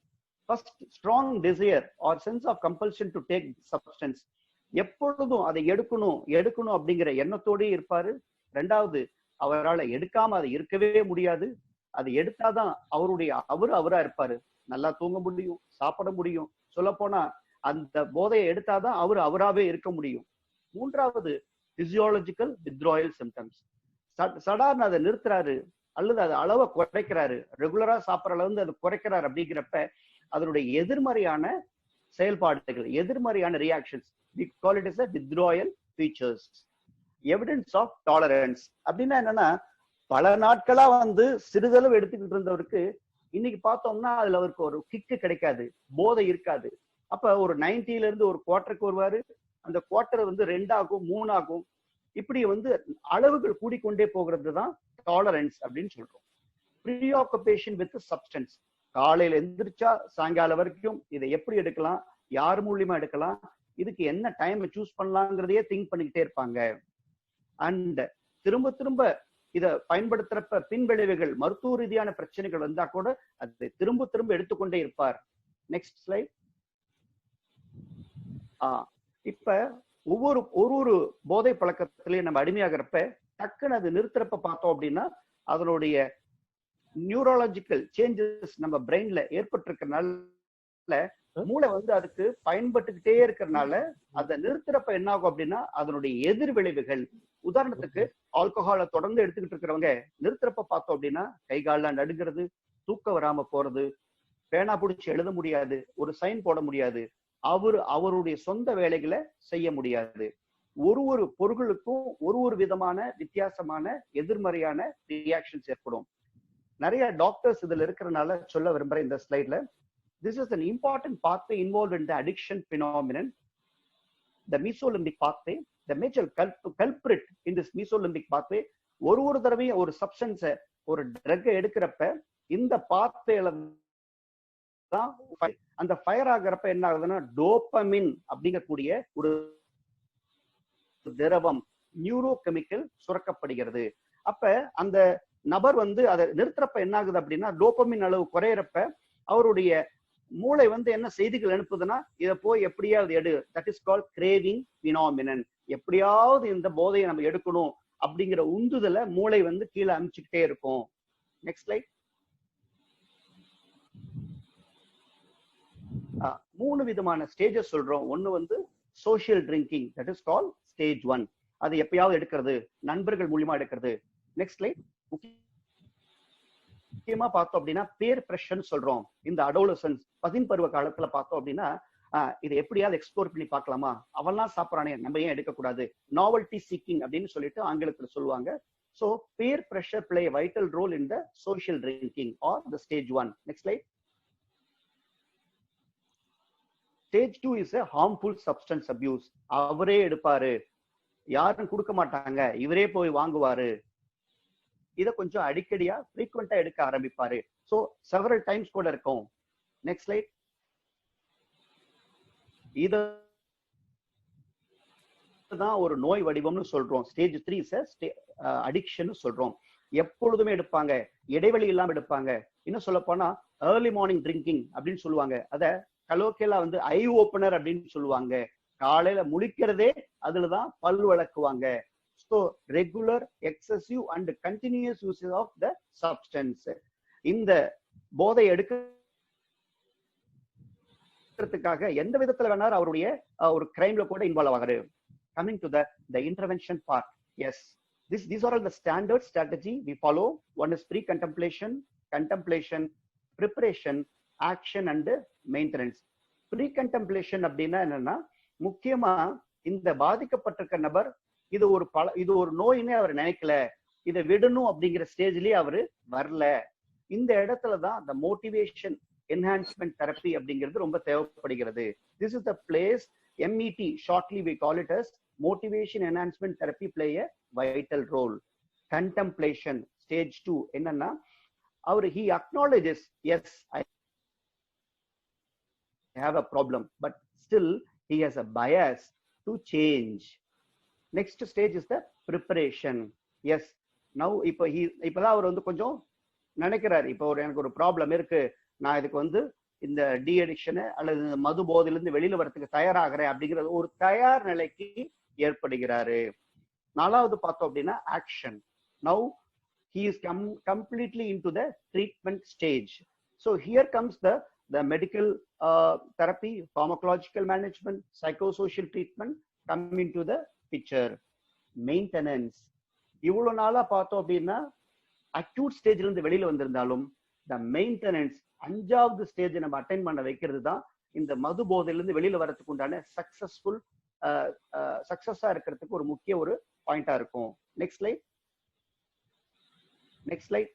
First, strong desire or sense of compulsion to take substance, எப்பொழுதும் அதை எடுக்கணும் அப்படிங்கிற எண்ணத்தோடயே இருப்பாரு. ரெண்டாவது, அவரால் எடுக்காம அதை இருக்கவே முடியாது. அதை எடுத்தாதான் அவரா இருப்பாரு, நல்லா தூங்க முடியும், சாப்பிட முடியும். சொல்ல போனா அந்த போதையை எடுத்தாதான் அவராவே இருக்க முடியும். மூன்றாவது, பிசியாலஜிக்கல் வித்ட்ராயல் சிம்டம்ஸ். சடார்னு அதை நிறுத்துறாரு அல்லது அது அளவை குறைக்கிறாரு, ரெகுலரா சாப்பிட்ற அளவு வந்து அதை குறைக்கிறாரு அப்படிங்கிறப்ப அதனுடைய எதிர்மறையான செயல்பாடுகள், எதிர்மறையான reactions, we call it as a withdrawal features. Evidence of tolerance அப்படின்னா என்னன்னா, பல நாட்களா வந்து சிறிதளவு எடுத்துக்கிட்டு இருந்தவருக்கு இன்னைக்கு பார்த்தோம்னா அதுல அவருக்கு ஒரு கிக்கு கிடைக்காது, போதை இருக்காது. அப்ப ஒரு 90ல இருந்து ஒரு குவார்டருக்கு வருவாரு, அந்த குவார்டர் வந்து 2 ஆகும், 3 ஆகும். இப்படி வந்து அளவுகள் கூடிக்கொண்டே போகிறது தான் டாலரன்ஸ் அப்படின்னு சொல்றோம். ப்ரீஆக்குபேஷன் வித் சப்ஸ்டன்ஸ், காலையில எந்திரிச்சா சாயங்காலம் வரைக்கும் இதை எப்படி எடுக்கலாம், யார் மூலியமா எடுக்கலாம், இதுக்கு என்ன டைம் சூஸ் பண்ணலாங்கிறதையே திங்க் பண்ணிக்கிட்டே இருப்பாங்க. அண்ட் திரும்ப திரும்ப இதை பயன்படுத்துறப்ப பின்விளைவுகள், மருத்துவ ரீதியான பிரச்சனைகள் வந்தா கூட அதை திரும்ப திரும்ப எடுத்துக்கொண்டே இருப்பார். Next slide. இப்ப ஒரு போதை பழக்கத்திலேயே நம்ம அடிமையாகிறப்ப டக்குன்னு அது நிறுத்துறப்ப பார்த்தோம் அப்படின்னா அதனுடைய நியூரலாஜிக்கல் சேஞ்சஸ் நம்ம பிரெயின்ல ஏற்பட்டிருக்கிறதுனால மூளை வந்து அதுக்கு பயன்பட்டுக்கிட்டே இருக்கிறதுனால அதை நிறுத்துறப்ப என்ன ஆகும் அப்படின்னா அதனுடைய எதிர் விளைவுகள், உதாரணத்துக்கு ஆல்கஹாலை தொடர்ந்து எடுத்துக்கிட்டு இருக்கிறவங்க நிறுத்துறப்ப பார்த்தோம் அப்படின்னா கை கால்லாம் நடுங்கிறது, தூக்கம் வராம போறது, பேனா பிடிச்சி எழுத முடியாது, ஒரு சைன் போட முடியாது, அவருடைய சொந்த வேலைகளை செய்ய முடியாது. ஒரு பொருளுக்கும் ஒரு விதமான வித்தியாசமான எதிர்மறையான ரியாக்ஷன்ஸ் ஏற்படும். நிறைய டாக்டர்ஸ் இதுல இருக்கிறதுனால சொல்ல விரும்புறேன் இந்த ஸ்லைட்ல. This is an important pathway involved in the addiction phenomenon. The mesolimbic pathway, the major culprit in this mesolimbic pathway, ஒரு தடவையும் ஒரு சப்ஸ்டன்ஸ ஒரு ட்ரக் எடுக்கிறப்ப இந்த பாத்வேல தான் அந்த ஃபயர் ஆகிறப்ப என்ன ஆகுதுன்னா டோபமின் அப்படிங்கக்கூடிய ஒரு திரவம் நியூரோ கெமிக்கல் சுரக்கப்படுகிறது. அப்ப அந்த நபர் வந்து அதை நிறுத்துறப்ப என்ன ஆகுது அப்படின்னா டோபமின் அளவு குறையறப்ப அவருடைய மூளை வந்து என்ன செய்திகள் அனுப்புதுன்னா இதை போய் எப்படியாவது எடு, that is called craving phenomenon. எப்படியாவது இந்த போதையை நம்ம எடுக்கணும் அப்படிங்கிற உந்துதலை மூளை வந்து கீழே அனுப்பிச்சுக்கிட்டே இருக்கும். Next slide. 3 விதமான ஸ்டேஜஸ் சொல்றோம். ஒன்னு வந்து social drinking, that is call stage 1. அது எப்பயாவது எடுக்கிறது, நண்பர்கள் மூலியமா எடுக்கிறது. Next slide. முக்கியமா பார்த்தோம் அப்படின்னா பேர் பிரஷர் சொல்றோம். இந்த அடோலசன்ஸ் 18 பருவ காலத்துல பார்த்தோம் அப்படின்னா இதை எப்படியாவது எக்ஸ்ப்ளோர் பண்ணி பார்க்கலாமா, அவெல்லாம் சாப்பிடறானே நம்ம ஏன் எடுக்கக்கூடாது, நாவல்டி சீக்கிங் அப்படின்னு சொல்லிட்டு ஆங்கிலத்துல சொல்லுவாங்க. So peer pressure play a vital role in the social drinking or the stage 1. Next slide. Stage 2 is a harmful substance abuse. அவரே எடுப்பாரு, யாரும் கொடுக்க மாட்டாங்க, இவரே போய் வாங்குவாரு, இத கொஞ்சம் அடிக்கடியா frequent எடுக்க ஆரம்பிப்பாரு. So several times கூட இருக்கும். Next slide. இதுதான் ஒரு நோய் வடிவம்னு சொல்றோம். ஸ்டேஜ் 3 இஸ் அடிக்ஷன் சொல்றோம். எப்பொழுதுமே எடுப்பாங்க, இடைவெளி இல்லாம எடுப்பாங்க. இன்னும் சொல்ல போனா ஏர்லி மார்னிங் ட்ரிங்கிங் அப்படின்னு சொல்லுவாங்க. அத கலோக்கியலா வந்து ஐ ஓபனர் அப்படின்னு சொல்லுவாங்க. காலையில முழிக்கிறதே அதுலதான் பல் விளக்குவாங்க. So regular, excessive and continuous usage of the substance. இந்த போதை எடுக்கிறதுக்காக எந்த விதத்துல வேணாலும் அவருடைய ஒரு கிரைம்ல கூட involve ஆகாரு. Coming to the intervention part. Yes, these are all the standard strategy we follow. One is pre-contemplation, contemplation, preparation, action and maintenance. Pre-contemplation அப்படின்னா என்னன்னா, முக்கியமா இந்த பாதிக்கப்பட்டிருக்க நபர் இது ஒரு நோயினே அவர் நினைக்கல, இதை விடணும் அப்படிங்கிற ஸ்டேஜ்லயே அவரு வரல. இந்த இடத்துலதான் the motivation enhancement therapy அப்படிங்கிறது ரொம்ப தேவைப்படுகிறது. This is the place, MET shortly we call it as motivation enhancement therapy play a vital role. Contemplation stage 2 என்னன்னா he acknowledges, yes, I have a problem, but still he has a bias to change. Next stage is the preparation. Yes, now இப்பதான் அவர் வந்து கொஞ்சம் நினைக்கிறாரு, இப்போ எனக்கு ஒரு problem இருக்கு, நான் இதுக்கு வந்து இந்த டி அடிக்ஷனு அல்லது மது போதையிலிருந்து வெளியில வரதுக்கு தயாராகிறேன் அப்படிங்கிறது ஒரு தயார் நிலைக்கு ஏற்படுகிறாரு. 4வது பார்த்தோம் அப்படின்னா action. Now he is completely into the treatment stage. So here comes the medical therapy, pharmacological management, psychosocial treatment come into the picture. Maintenance. இவ்வளவு நாளா பார்த்தோம் அப்படின்னா அக்யூட் ஸ்டேஜ்ல இருந்து வெளியில வந்திருந்தாலும் the maintenance 5வது ஸ்டேஜ் நம்ம அட்டைன் பண்ண வைக்கிறது தான் இந்த மது போதையிலிருந்து வெளியில வரதுக்கு உண்டான சக்சஸா இருக்கிறதுக்கு ஒரு முக்கிய ஒரு பாயிண்டா இருக்கும். Next slide. Next slide.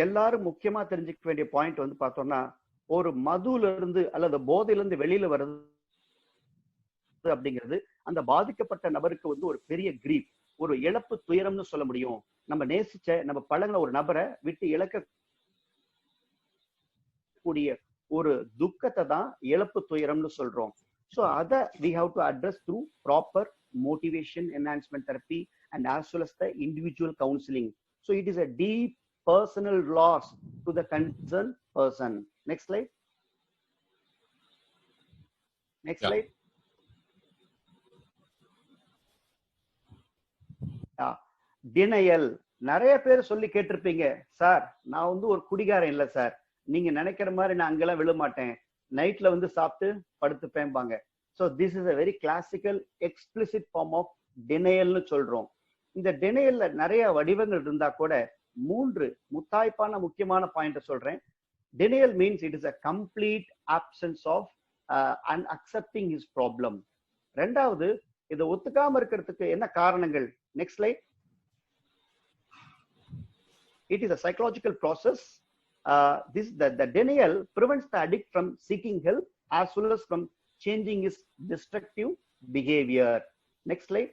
எல்லாரும் முக்கியமா தெரிஞ்சுக்க வேண்டிய பாயிண்ட் வந்து பார்த்தோம்னா, ஒரு மதுல இருந்து அல்லது போதையிலிருந்து வெளியில வர்றது அப்படிங்கிறது அந்த பாதிக்கப்பட்ட நபருக்கு வந்து ஒரு பெரிய கிரீப், ஒரு இழப்பு துயரம்னு சொல்ல முடியும். நம்ம நேசிச்ச, நம்ம பழகின ஒரு நபரை விட்டு இழக்கக்கூடிய ஒரு துக்கத்தை தான் இழப்பு துயரம்னு சொல்றோம். So அதை we have to address through proper motivation enhancement therapy and as well as the individual counseling. So it is a deep personal loss to the concerned person. Next slide. Next slide. Denial. நிறைய பேர் சொல்லி கேட்டிருப்பீங்க, sir நான் வந்து ஒரு குடிகாரன் இல்ல sir, நீங்க நினைக்கிற மாதிரி நான் அங்கெல்லாம் விழ மாட்டேன், நைட்ல வந்து சாப்பிட்டு படுத்துப்பேன்பாங்க. So this is a very classical explicit form of டினையல்னு சொல்றோம். இந்த டினையல்ல நிறைய வடிவங்கள் இருந்தா கூட 3 முத்தாய்ப்பான முக்கியமான பாயிண்ட் சொல்றேன். Denial means it is a complete absence of and accepting his problem. ரெண்டாவது, இதை ஒத்துக்காம இருக்கிறதுக்கு என்ன காரணங்கள்? Next slide. It is a psychological process. The denial prevents the addict from seeking help as well as from changing his destructive behavior. Next slide.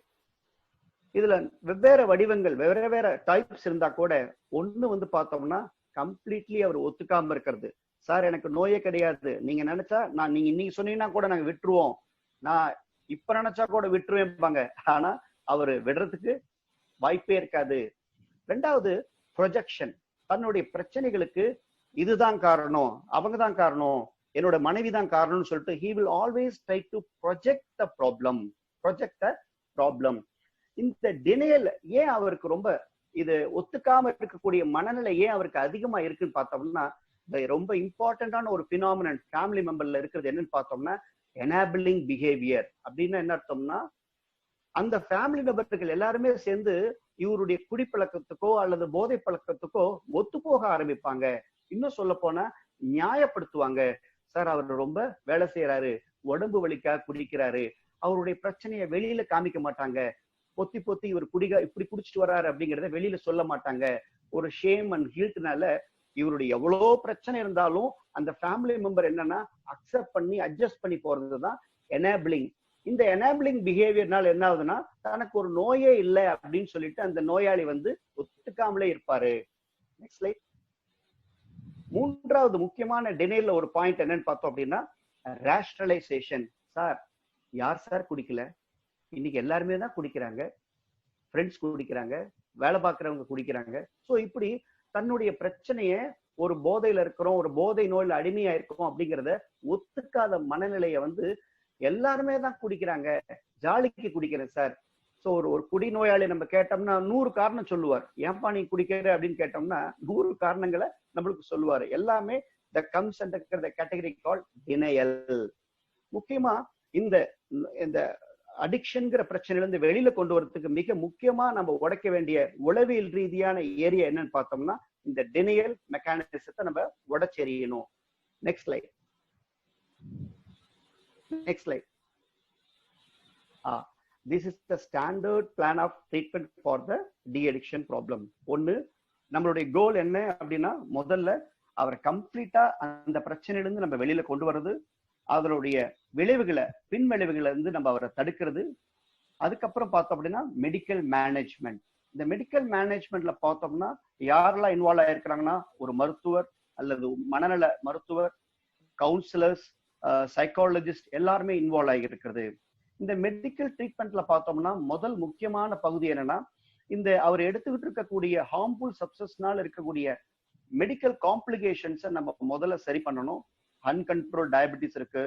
இதுல வெவ்வேறு வடிவங்கள் வெவ்வேறு types இருந்தா கூட ஒண்ணு வந்து பார்த்தோம்னா கம்ப்ளீட்லி அவர் ஒத்துக்காம இருக்கிறது. சார் எனக்கு நோயே கிடையாது, நீங்க நினைச்சா நீங்க இன்னைக்கு சொன்னீங்கன்னா கூட நாங்க விட்டுருவோம், நான் இப்ப நினைச்சா கூட விட்டுருவேன்பாங்க. ஆனா அவரு விடுறதுக்கு வாய்ப்பே இருக்காது. ரெண்டாவது, ப்ரொஜெக்ஷன். தன்னுடைய பிரச்சனைகளுக்கு இதுதான் காரணம், அவங்கதான் காரணம், என்னோட மனைவி தான் காரணம்னு சொல்லிட்டு he will always try to project the problem. இந்த டினையல் ஏன் அவருக்கு ரொம்ப இது ஒத்துக்காம இருக்கக்கூடிய மனநிலை ஏன் அவருக்கு அதிகமா இருக்குன்னு பார்த்தோம்னா, ரொம்ப இம்பார்ட்டன்டான ஒரு பினாமினன் ஃபேமிலி மெம்பர்ல இருக்கிறது என்னன்னு பார்த்தோம்னா எனேபிளிங் பிஹேவியர். அப்படின்னா என்ன அர்த்தம்னா, அந்த ஃபேமிலி மெம்பர்கள் எல்லாருமே சேர்ந்து இவருடைய குடிப்பழக்கத்துக்கோ அல்லது போதை பழக்கத்துக்கோ ஒத்து போக ஆரம்பிப்பாங்க. இன்னும் சொல்ல போனா நியாயப்படுத்துவாங்க. சார் அவர் ரொம்ப வேலை செய்யறாரு, உடம்பு வலிக்காக குடிக்கிறாரு, அவருடைய பிரச்சனையை வெளியில காமிக்க மாட்டாங்க, பொத்தி பொத்தி இவர் இப்படி குடிச்சிட்டு வர்றாரு அப்படிங்கறத வெளியில சொல்ல மாட்டாங்க. ஒரு ஷேம் அண்ட் கில்ட்னால இவருடைய எவ்வளோ பிரச்சனை இருந்தாலும் அந்த ஃபேமிலி மெம்பர் என்னன்னா அக்செப்ட் பண்ணி அட்ஜஸ்ட் பண்ணி போறதுதான் எனேபிளிங். இந்த எனேபிளிங் பிஹேவியர்னால என்ன ஆகுதுன்னா, தனக்கு ஒரு நோயே இல்லை அப்படின்னு சொல்லிட்டு அந்த நோயாளி வந்து ஒத்துக்காமலே இருப்பாரு. Next slide. மூன்றாவது முக்கியமான டினைல்ல ஒரு பாயிண்ட் என்னன்னு பார்த்தோம் அப்படின்னா ரேஷனலைசேஷன். சார் யார் சார் குடிக்கல, இன்னைக்கு எல்லாருமே தான் குடிக்கிறாங்க, ஃப்ரெண்ட்ஸ் குடிக்கிறாங்க, வேலை பார்க்கறவங்க குடிக்கிறாங்க. ஸோ இப்படி தன்னுடைய பிரச்சனைய ஒரு போதையில இருக்கிறோம், ஒரு போதை நோயில அடிமையா இருக்கோம் அப்படிங்கிறத ஒத்துக்காத மனநிலையை வந்து எல்லாருமே தான் குடிக்கிறாங்க, ஜாலிக்கு குடிக்கிறேன் சார். ஸோ ஒரு குடி நோயாளி நம்ம கேட்டோம்னா 100 காரணம் சொல்லுவார். ஏன்பா நீ குடிக்கிற அப்படின்னு கேட்டோம்னா 100 காரணங்களை நம்மளுக்கு சொல்லுவாரு. எல்லாமே the comes under the category called denial. முக்கியமா இந்த அடிக்ஷன்ங்கிற பிரச்சனையில இருந்து வெளியில கொண்டு வரதுக்கு மிக முக்கியமா நம்ம உடைக்க வேண்டிய உளவியல் ரீதியான ஏரியா என்னன்னு பார்த்தோம்னா இந்த டினையல் மெக்கானிசத்தை நம்ம உடைச்செறியணும். Next slide. Next slide. This is the standard plan of treatment for the de addiction problem. ஒன்னு, நம்மளுடைய கோல் என்ன அப்படின்னா, முதல்ல அவரை கம்ப்ளீட்டா அந்த பிரச்சனையிலிருந்து நம்ம வெளியில கொண்டு வர்றது, அதனுடைய விளைவுகளை பின் விளைவுகளை இருந்து நம்ம அவரை தடுக்கிறது. அதுக்கப்புறம் பார்த்தோம் அப்படின்னா மெடிக்கல் மேனேஜ்மெண்ட். இந்த மெடிக்கல் மேனேஜ்மெண்ட்ல பார்த்தோம்னா யாரெல்லாம் இன்வால்வ் ஆயிருக்கிறாங்கன்னா, ஒரு மருத்துவர் அல்லது மனநல மருத்துவர், கவுன்சிலர்ஸ், சைக்காலஜிஸ்ட் எல்லாருமே இன்வால்வ் ஆகியிருக்கிறது. இந்த மெடிக்கல் ட்ரீட்மெண்ட்ல பார்த்தோம்னா முதல் முக்கியமான பகுதி என்னன்னா, இந்த அவர் எடுத்துக்கிட்டு இருக்கக்கூடிய ஹார்ம்ஃபுல் சப்ஸ்டன்ஸ்னால இருக்கக்கூடிய மெடிக்கல் காம்ப்ளிகேஷன்ஸை நம்ம முதல்ல சரி பண்ணணும். அன்கண்ட்ரோல் டயபெட்டிஸ் இருக்கு,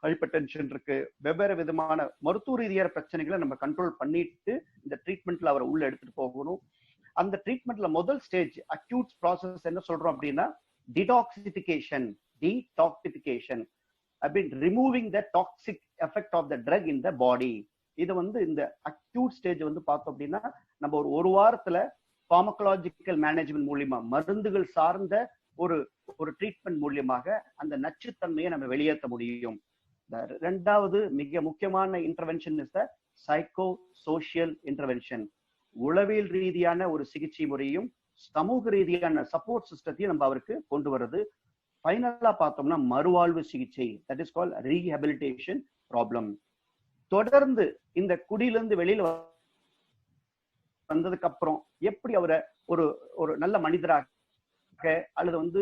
ஹைப்பர் டென்ஷன் இருக்கு, வெவ்வேறு விதமான மருத்துவ ரீதியான பிரச்சனைகளை நம்ம கண்ட்ரோல் பண்ணிட்டு இந்த ட்ரீட்மெண்ட்ல அவரை உள்ள எடுத்துட்டு போகணும். அந்த ட்ரீட்மெண்ட்ல முதல் ஸ்டேஜ் அக்யூட் ப்ராசஸ் என்ன சொல்றோம் அப்படின்னா டிடாக்சிஃபிகேஷன். டீடாக்சிஃபிகேஷன் அப்படின்னு removing the toxic effect of the drug in the body. இது வந்து இந்த அக்யூட் ஸ்டேஜ் வந்து பார்த்தோம் அப்படின்னா நம்ம ஒரு வாரத்துல பார்மகலாஜிக்கல் மேனேஜ்மெண்ட் மூலியமா மருந்துகள் சார்ந்த ஒரு ட்ரீட்மெண்ட் மூலியமாக அந்த நச்சுத்தன்மையை நம்ம வெளியேற்ற முடியும். ரெண்டாவது மிக முக்கியமான intervention is the psycho social intervention. உளவியல் ரீதியான ஒரு சிகிச்சை முறையும் சமூக ரீதியான சப்போர்ட் சிஸ்டத்தையும் நம்ம அவருக்கு கொண்டு வர்றது. ஃபைனலா பார்த்தோம்னா மறுவாழ்வு சிகிச்சை, that is called rehabilitation problem. தொடர்ந்து இந்த குடியிலிருந்து வெளியில வந்ததுக்கு அப்புறம் எப்படி அவரை ஒரு நல்ல மனிதராக அல்லது வந்து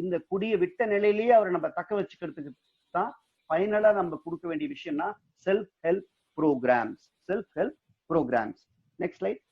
இந்த குடியை விட்ட நிலையிலேயே அவரை நம்ம தக்க வச்சுக்கிறதுக்கு தான் ஃபைனலா நம்ம கொடுக்க வேண்டிய விஷயம்னா self help programmes. Self help programmes. Next slide.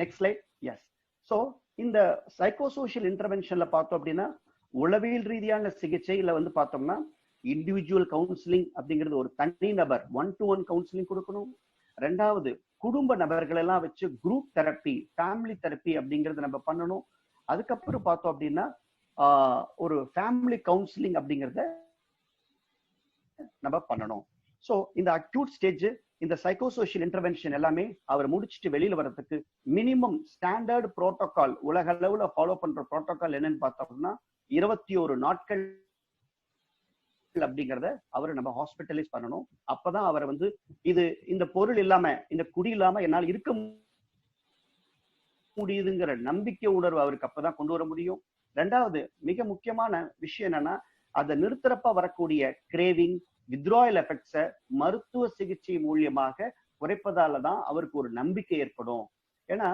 Next slide. Yes. So இந்த சைக்கோசோஷியல் இன்டர்வென்ஷன்ல பார்த்தோம் அப்படின்னா உளவியல் ரீதியான சிகிச்சையில வந்து பார்த்தோம்னா இண்டிவிஜுவல் கவுன்சிலிங் அப்படிங்கிறது ஒரு தனி நபர் 1-to-1 கவுன்சிலிங் கொடுக்கணும். ரெண்டாவது குடும்ப நபர்கள் எல்லாம் வச்சு குரூப் தெரப்பி, ஃபேமிலி தெரப்பி அப்படிங்கறத நம்ம பண்ணணும். அதுக்கப்புறம் பார்த்தோம் அப்படின்னா ஒரு ஃபேமிலி கவுன்சிலிங் அப்படிங்கறத நம்ம பண்ணணும். ஸோ இந்த அக்யூட் ஸ்டேஜ், இந்த சைக்கோசோஷியல் இன்டர்வென்ஷன் எல்லாமே அவர் முடிச்சுட்டு வெளியில வர்றதுக்கு மினிமம் ஸ்டாண்டர்ட் புரோட்டோகால், உலக அளவுல ஃபாலோ பண்ற புரோட்டோகால் என்னன்னு பார்த்தோம்னா 21 நாட்கள் அப்படிங்கறத அவர் நம்ம ஹாஸ்பிட்டலைஸ் பண்ணணும். அப்பதான் அவரை வந்து இந்த பொருள் இல்லாம, இந்த குடி இல்லாம என்னால் இருக்க முடியுதுங்கிற நம்பிக்கை உணர்வு அவருக்கு அப்பதான் கொண்டு வர முடியும். ரெண்டாவது மிக முக்கியமான விஷயம் என்னன்னா, அதை நிறுத்துறப்ப வரக்கூடிய கிரேவிங், வித்ராயல் எஃபெக்ட்ஸ மருத்துவ சிகிச்சை மூலியமாக குறைப்பதால தான் அவருக்கு ஒரு நம்பிக்கை ஏற்படும். ஏன்னா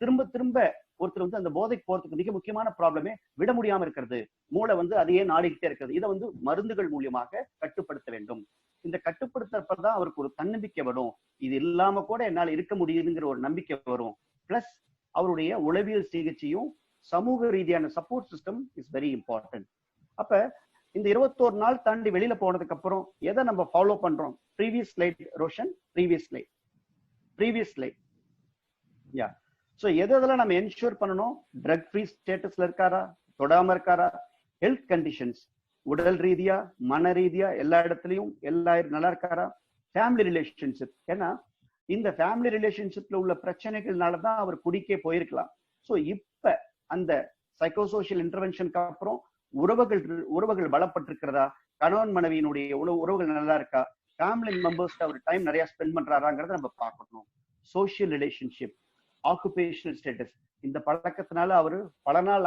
திரும்ப திரும்ப ஒருத்தர் வந்து அந்த போதைக்கு போறதுக்கு மிக முக்கியமான ப்ராப்ளமே விட முடியாம இருக்கிறது. மூளை வந்து அதையே நாடிக்கிட்டே இருக்கிறது. இதை வந்து மருந்துகள் மூலியமாக கட்டுப்படுத்த வேண்டும். இந்த கட்டுப்படுத்தப்பதான் அவருக்கு ஒரு தன்னம்பிக்கை வரும். இது இல்லாம கூட என்னால் இருக்க முடியுதுங்கிற ஒரு நம்பிக்கை வரும். பிளஸ் அவருடைய உளவியல் சிகிச்சையும் சமூக ரீதியான support system is very important. அப்ப இந்த 21 நாள் தாண்டி வெளியில போனதுக்கு அப்புறம் எதை நம்ம ஃபாலோ பண்றோம்? Previous slide Roshan, previous slide. Yeah, so எதெல்லாம் நம்ம என்ஷூர் பண்ணணும்? ட்ரக் ஃப்ரீ ஸ்டேட்டஸ்ல இருக்காரா, தொடாம இருக்காரா, ஹெல்த் கண்டிஷன்ஸ் உடல் ரீதியா மன ரீதியா எல்லா இடத்துலயும் நல்லா இருக்காரா, ஃபேமிலி ரிலேஷன்ஷிப். ஏன்னா இந்த ஃபேமிலி ரிலேஷன்ஷிப்ல உள்ள பிரச்சனைகள்னாலதான் அவர் குடிக்கே போயிருக்கலாம். ஸோ இப்ப அந்த சைக்கோசோஷியல் இன்டர்வென்ஷனுக்கு அப்புறம் உறவுகள் பலப்பட்டிருக்கிறதா, கணவன் மனைவியினுடைய உறவுகள் நல்லா இருக்கா, ஃபேமிலி மெம்பர்ஸ் அவர் டைம் நிறைய ஸ்பெண்ட் பண்றாராங்கிறத நம்ம பார்க்கணும். சோசியல் ரிலேஷன்ஷிப், ஆக்குபேஷனல் ஸ்டேட்டஸ், இந்த பழக்கத்தினால அவரு பல நாள்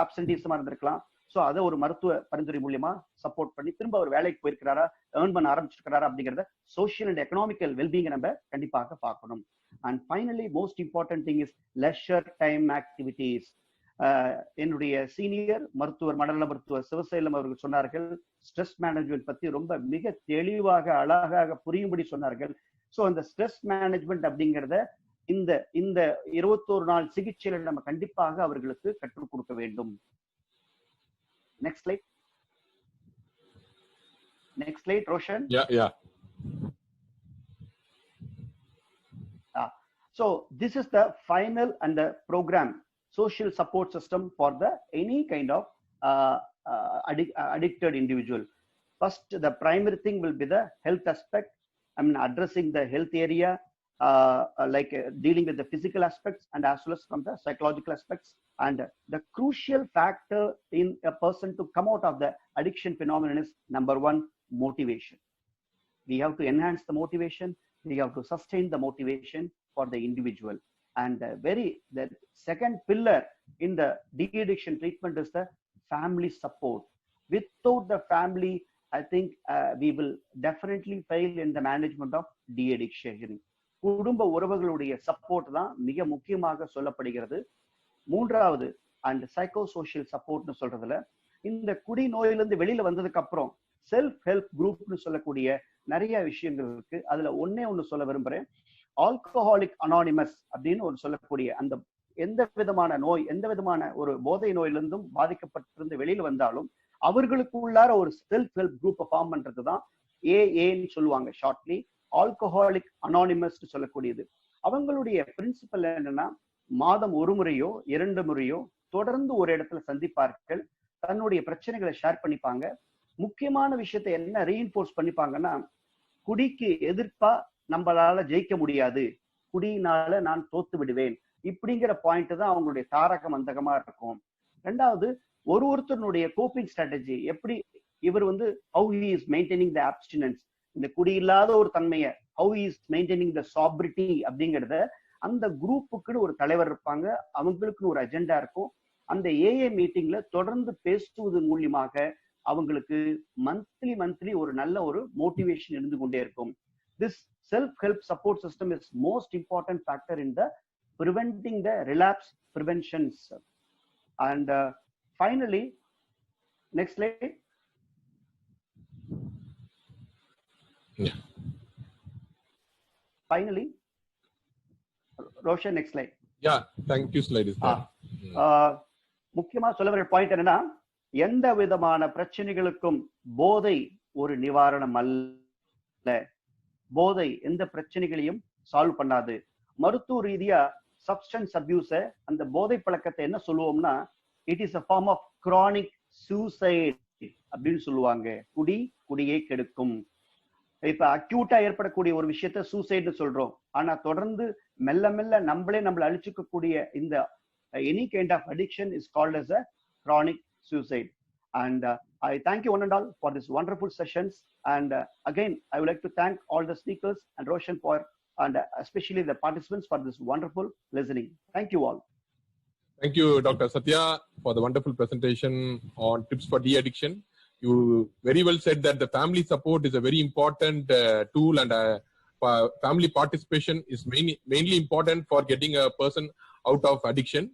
ஆப்சன்டீசமா இருந்திருக்கலாம். சோ அதை ஒரு மருத்துவ பரிந்துரை மூலியமா சப்போர்ட் பண்ணி திரும்ப அவர் வேலைக்கு போயிருக்கிறாரா, ஏர்ன் பண்ண ஆரம்பிச்சிருக்கிறாரா அப்படிங்கறத சோசியல் அண்ட் எக்கனாமிக்கல் வெல்பீங் நம்ம கண்டிப்பாக பார்க்கணும். And finally most important thing is leisure time activities. என்னுடைய சீனியர் மருத்துவர், மண்டல மருத்துவர் சிவசைலம் அவர்கள் சொன்னார்கள், ஸ்ட்ரெஸ் மேனேஜ்மெண்ட் பத்தி ரொம்ப மிக தெளிவாக அழகாக புரியும்படி சொன்னார்கள். ஸோ அந்த ஸ்ட்ரெஸ் மேனேஜ்மெண்ட் அப்படிங்கிறத இந்த 21 நாள் சிகிச்சையில நம்ம கண்டிப்பாக அவர்களுக்கு கற்றுக் கொடுக்க வேண்டும். Next slide Roshan. So this is the final and the program social support system for the any kind of addicted individual. First, the primary thing will be the health aspect. I mean, addressing the health area, dealing with the physical aspects and as well as from the psychological aspects. And the crucial factor in a person to come out of the addiction phenomenon is number one, motivation. We have to enhance the motivation. We have to sustain the motivation for the individual. And the second pillar in the de-addiction treatment is the family support. Without the family, I think we will definitely fail in the management of de-addiction. குடும்ப உறவுகளுடைய support தான் மிக முக்கியமாக சொல்லப்படுகிறது. மூன்றாவது and psychosocial சப்போர்ட்னு சொல்றதுல, இந்த குடி நோயிலிருந்து வெளியில வந்ததுக்கு அப்புறம் செல்ஃப் ஹெல்ப் குரூப்னு சொல்லக்கூடிய நிறைய விஷயங்கள் இருக்கு. அதுல ஒண்ணு சொல்ல விரும்புறேன். ஆல்கஹாலிக் அனானிமஸ் அப்படின்னு ஒரு சொல்லக்கூடிய அந்த எந்த விதமான ஒரு போதை நோயிலிருந்தும் பாதிக்கப்பட்டிருந்து வெளியில வந்தாலும் அவர்களுக்கு உள்ளார ஒரு செல்ஃப் ஹெல்ப் குரூப்பை ஃபார்ம் பண்றதுதான் ஏஏன்னு சொல்லுவாங்க ஷார்ட்லி, ஆல்கஹாலிக் அனானிமஸ் சொல்லக்கூடியது. அவங்களுடைய பிரின்சிபல் என்னன்னா, மாதம் ஒரு முறையோ 2 முறையோ தொடர்ந்து ஒரு இடத்துல சந்திப்பார்கள், தன்னுடைய பிரச்சனைகளை ஷேர் பண்ணிப்பாங்க. முக்கியமான விஷயத்தை என்ன ரீஇன்ஃபோர்ஸ் பண்ணிப்பாங்கன்னா, குடிக்கு எதிர்ப்பா நம்மளால ஜெயிக்க முடியாது, குடியினால நான் தோத்து விடுவேன், இப்படிங்கிற பாயிண்ட் தான் அவங்களுடைய தாரக மந்தகமா இருக்கும். ரெண்டாவது, ஒருத்தருடைய கோப்பிங் ஸ்ட்ராட்டஜி எப்படி, இவர் வந்து how he is maintaining the abstinence, இந்த குடி இல்லாத ஒரு தன்மையை how he is maintaining the sobriety அப்படிங்கிறத அந்த குரூப்புக்குன்னு ஒரு தலைவர் இருப்பாங்க, அவங்களுக்குன்னு ஒரு அஜெண்டா இருக்கும். அந்த ஏஏ மீட்டிங்ல தொடர்ந்து பேசுவது மூலியமாக அவங்களுக்கு மந்த்லி ஒரு நல்ல ஒரு மோட்டிவேஷன் இருந்து கொண்டே இருக்கும். This self-help support system is most important factor in the preventing the relapse preventions. And finally, next slide. Yeah. Finally, Roshan, next slide. Yeah, thank you. Slide is there. முக்கியமா சொல்ல வர point என்னன்னா, எந்த விதமான பிரச்சனைகளுக்கும் போதை ஒரு நிவாரணம் அல்ல. போதை எந்த பிரச்சனைகளையும் சால்வ் பண்ணாது. மருத்துவ ரீதியா சப்ஸ்டன்ஸ் அபியூஸ, அந்த போதை பழக்கத்தை என்ன சொல்லுவோம்னா, it is a form of chronic suicide அப்படின்னு சொல்லுவாங்க. குடியை கெடுக்கும். இப்ப அக்யூட்டா ஏற்படக்கூடிய ஒரு விஷயத்த சூசைட்னு சொல்றோம். ஆனா தொடர்ந்து மெல்ல மெல்ல நம்மளே நம்மளை அழிச்சுக்கக்கூடிய இந்த any kind of addiction is called as a chronic suicide. And I thank you one and all for this wonderful sessions. And again, I would like to thank all the speakers and Roshan for, and especially the participants for this wonderful listening. Thank you all. Thank you, Dr. Satya, for the wonderful presentation on tips for de-addiction. You very well said that the family support is a very important tool, and family participation is mainly important for getting a person out of addiction.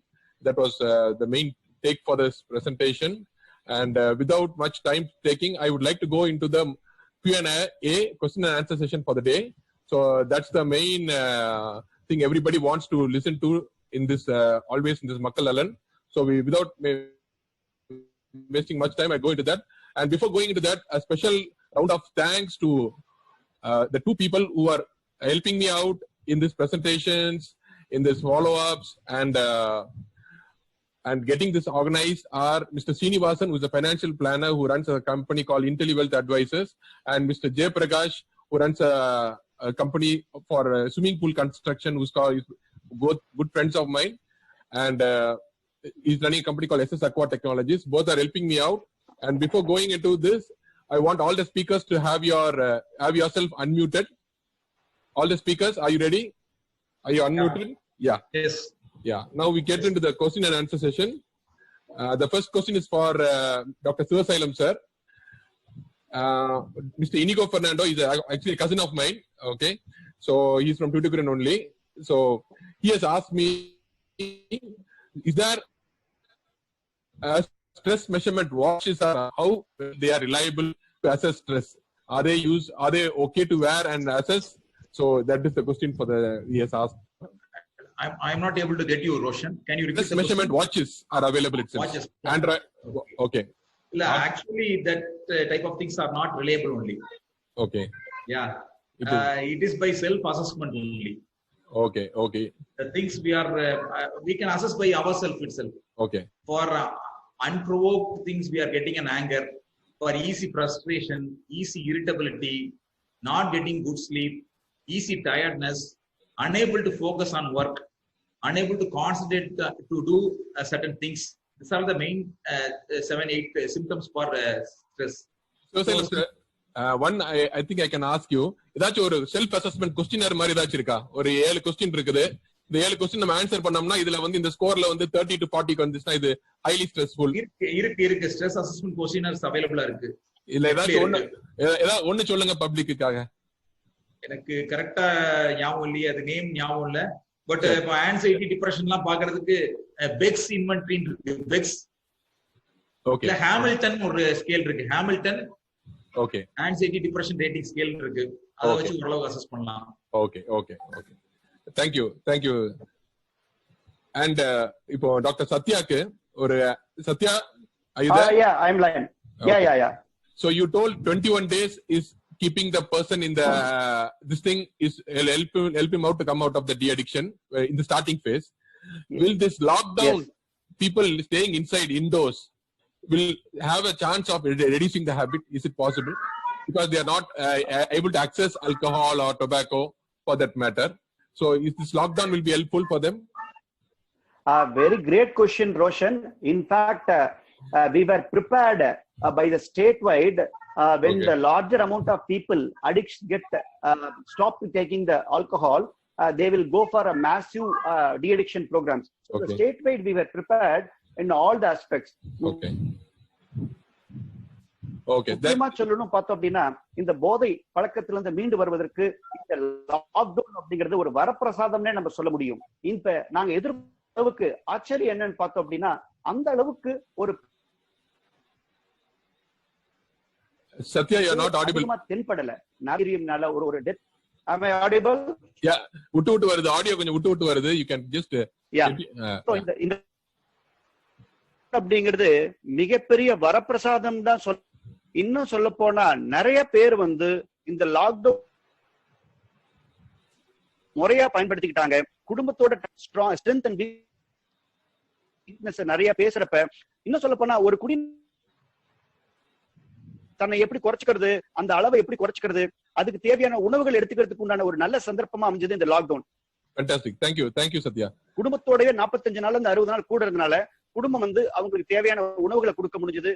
That was the main take for this presentation. And without much time taking, I would like to go into the Q&A, question and answer session for the day. So that's the main thing everybody wants to listen to in this, always in this Makkal Alan. So without wasting much time, I go into that. And before going into that, a special round of thanks to the two people who are helping me out in these presentations, in this follow-ups, and getting this organized are Mr. Srinivasan, who is a financial planner who runs a company called IntelliWealth Advisors, and Mr. Jay Prakash, who runs a company for swimming pool construction, who's both good friends of mine, and he's running a company called SS Aqua Technologies. Both are helping me out. And before going into this, I want all the speakers to have yourself unmuted. All the speakers, are you ready? Are you unmuted? Yeah. Yes. Yeah. Now we get into the question and answer session. The first question is for Dr. Sivasailam, sir. Mr. Inigo Fernando is actually a cousin of mine. Okay. So he's from Tuticorin only. So he has asked me, is there stress measurement watches, or how they are reliable to assess stress? Are they okay to wear and assess? So that is the question he has asked. I'm not able to get you, Roshan. Can you repeat? Stress measurement watches are available itself. Watches. Android. Okay. Actually, that type of things are not reliable only. Okay. Yeah. It is by self-assessment only. Okay. Okay. The things we can assess by ourselves itself. Okay. For unprovoked things, we are getting an anger. For easy frustration, easy irritability, not getting good sleep, easy tiredness, unable to focus on work, unable to concentrate to do certain things. These are the main 7-8 symptoms for stress. So, one, I think I can ask you, ஏதாச்சும் ஒரு self assessment questionnaire மாதிரி ஏதாச்சும் இருக்கா? ஒரு 7 question இருக்குது. இந்த 7 question நம்ம answer பண்ணோம்னா இதுல இந்த ஸ்கோர்ல 30 to 40 வந்துச்சுன்னா இது ஹைலி ஸ்ட்ரெஸ்ஃபுல். இருக்கு ஸ்ட்ரெஸ் அசஸ்மெண்ட் கொஸ்டினர்ஸ் அவைலபிளா இருக்கு. இல்ல ஏதாவது ஒன்னு சொல்லுங்க பப்ளிக்குக்காக. எனக்கு கரெக்டா ஞாபகம் இல்லையே, அது நேம் ஞாபகம் இல்ல. பட் இப்போ ஆன்சைட்டி டிப்ரெஷன் எல்லாம் பாக்குறதுக்கு பெக்ஸ் இன்வென்டரி இருக்கு. பெக்ஸ். ஓகே. இல்ல ஹாமில்டன் ஒரு ஸ்கேல் இருக்கு. Hamilton. Okay. Anxiety depression rating scale இருக்கு. அத வச்சு ஓரளவு அசஸ் பண்ணலாம். ஓகே. Thank you. And இப்போ டாக்டர் சத்யாக்கு ஒரு Satya, are you there? Yeah, I'm lying. Okay. Yeah. So you told 21 days is keeping the person in the this thing is help him out to come out of the de-addiction in the starting phase. Yes. Will this lockdown, people staying inside indoors, will have a chance of reducing the habit? Is it possible? Because they are not able to access alcohol or tobacco for that matter. So is this lockdown will be helpful for them? Very great question, Roshan. In fact, we were prepared by the statewide when the larger amount of people addicts get stop taking the alcohol, they will go for a massive de-addiction programs. So the statewide we were prepared in all the aspects. முக்கியமா சொல்லணும் பார்த்தோம் அப்படின்னா, இந்த போதை பழக்கத்திலிருந்து மீண்டு வருவதற்கு இந்த லாக்டவுன் அப்படிங்கிறது ஒரு வரப்பிரசாதம்னே நம்ம சொல்ல முடியும். இப்ப நாங்க அளவுக்கு ஆச்சரியம் என்னன்னு பார்த்தோம் அப்படின்னா, அந்த அளவுக்கு ஒரு Satya, you are not audible. தென்படல. நாகரிகம்னால ஒரு death. Am I audible? Yeah, விட்டு வருது. ஆடியோ கொஞ்சம் விட்டு வருது. You can just So இந்த அப்படிங்கிறது மிகப்பெரிய வரப்பிரசாதம் தான். இன்னும் சொல்ல போனா நிறைய பேர் இந்த லாக்டவுன் முறையா பயன்படுத்திக்கிட்டாங்க. குடும்பத்தோட ஸ்ட்ரென்த் அண்ட் வீக்னஸ் நிறைய பேசுறப்ப, இன்னும் சொல்ல போனா ஒரு குடி தன்னை எப்படி குறைச்சிக்கிறது, அந்த அளவை எப்படி குறைச்சிக்கிறது, அதுக்கு தேவையான உணவுகள் எடுத்துக்கிறதுக்கு உண்டான ஒரு நல்ல சந்தர்ப்பமா அமைஞ்சது இந்த lockdown. Fantastic. Thank you Satya. குடும்பத்தோடவே 45 நாள் இருந்து 60 நாள் கூட இருந்தனால குடும்பம் வந்து அவங்களுக்கு தேவையான உணவுகளை கொடுக்க முடிஞ்சது.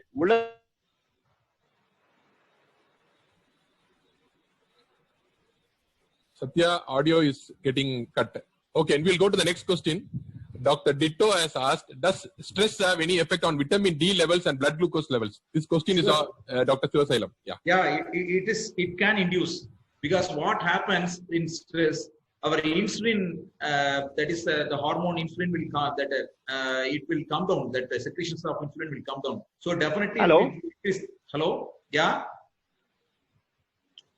Satya, audio is getting cut. Okay, and we'll go to the next question. Dr. Ditto has asked, does stress have any effect on vitamin D levels and blood glucose levels? This question is Dr. Sivasailam. Yeah, it can induce, because what happens in stress, our insulin, that is the hormone insulin will come, it will come down, that the secretions of insulin will come down. So definitely. Hello? Yeah.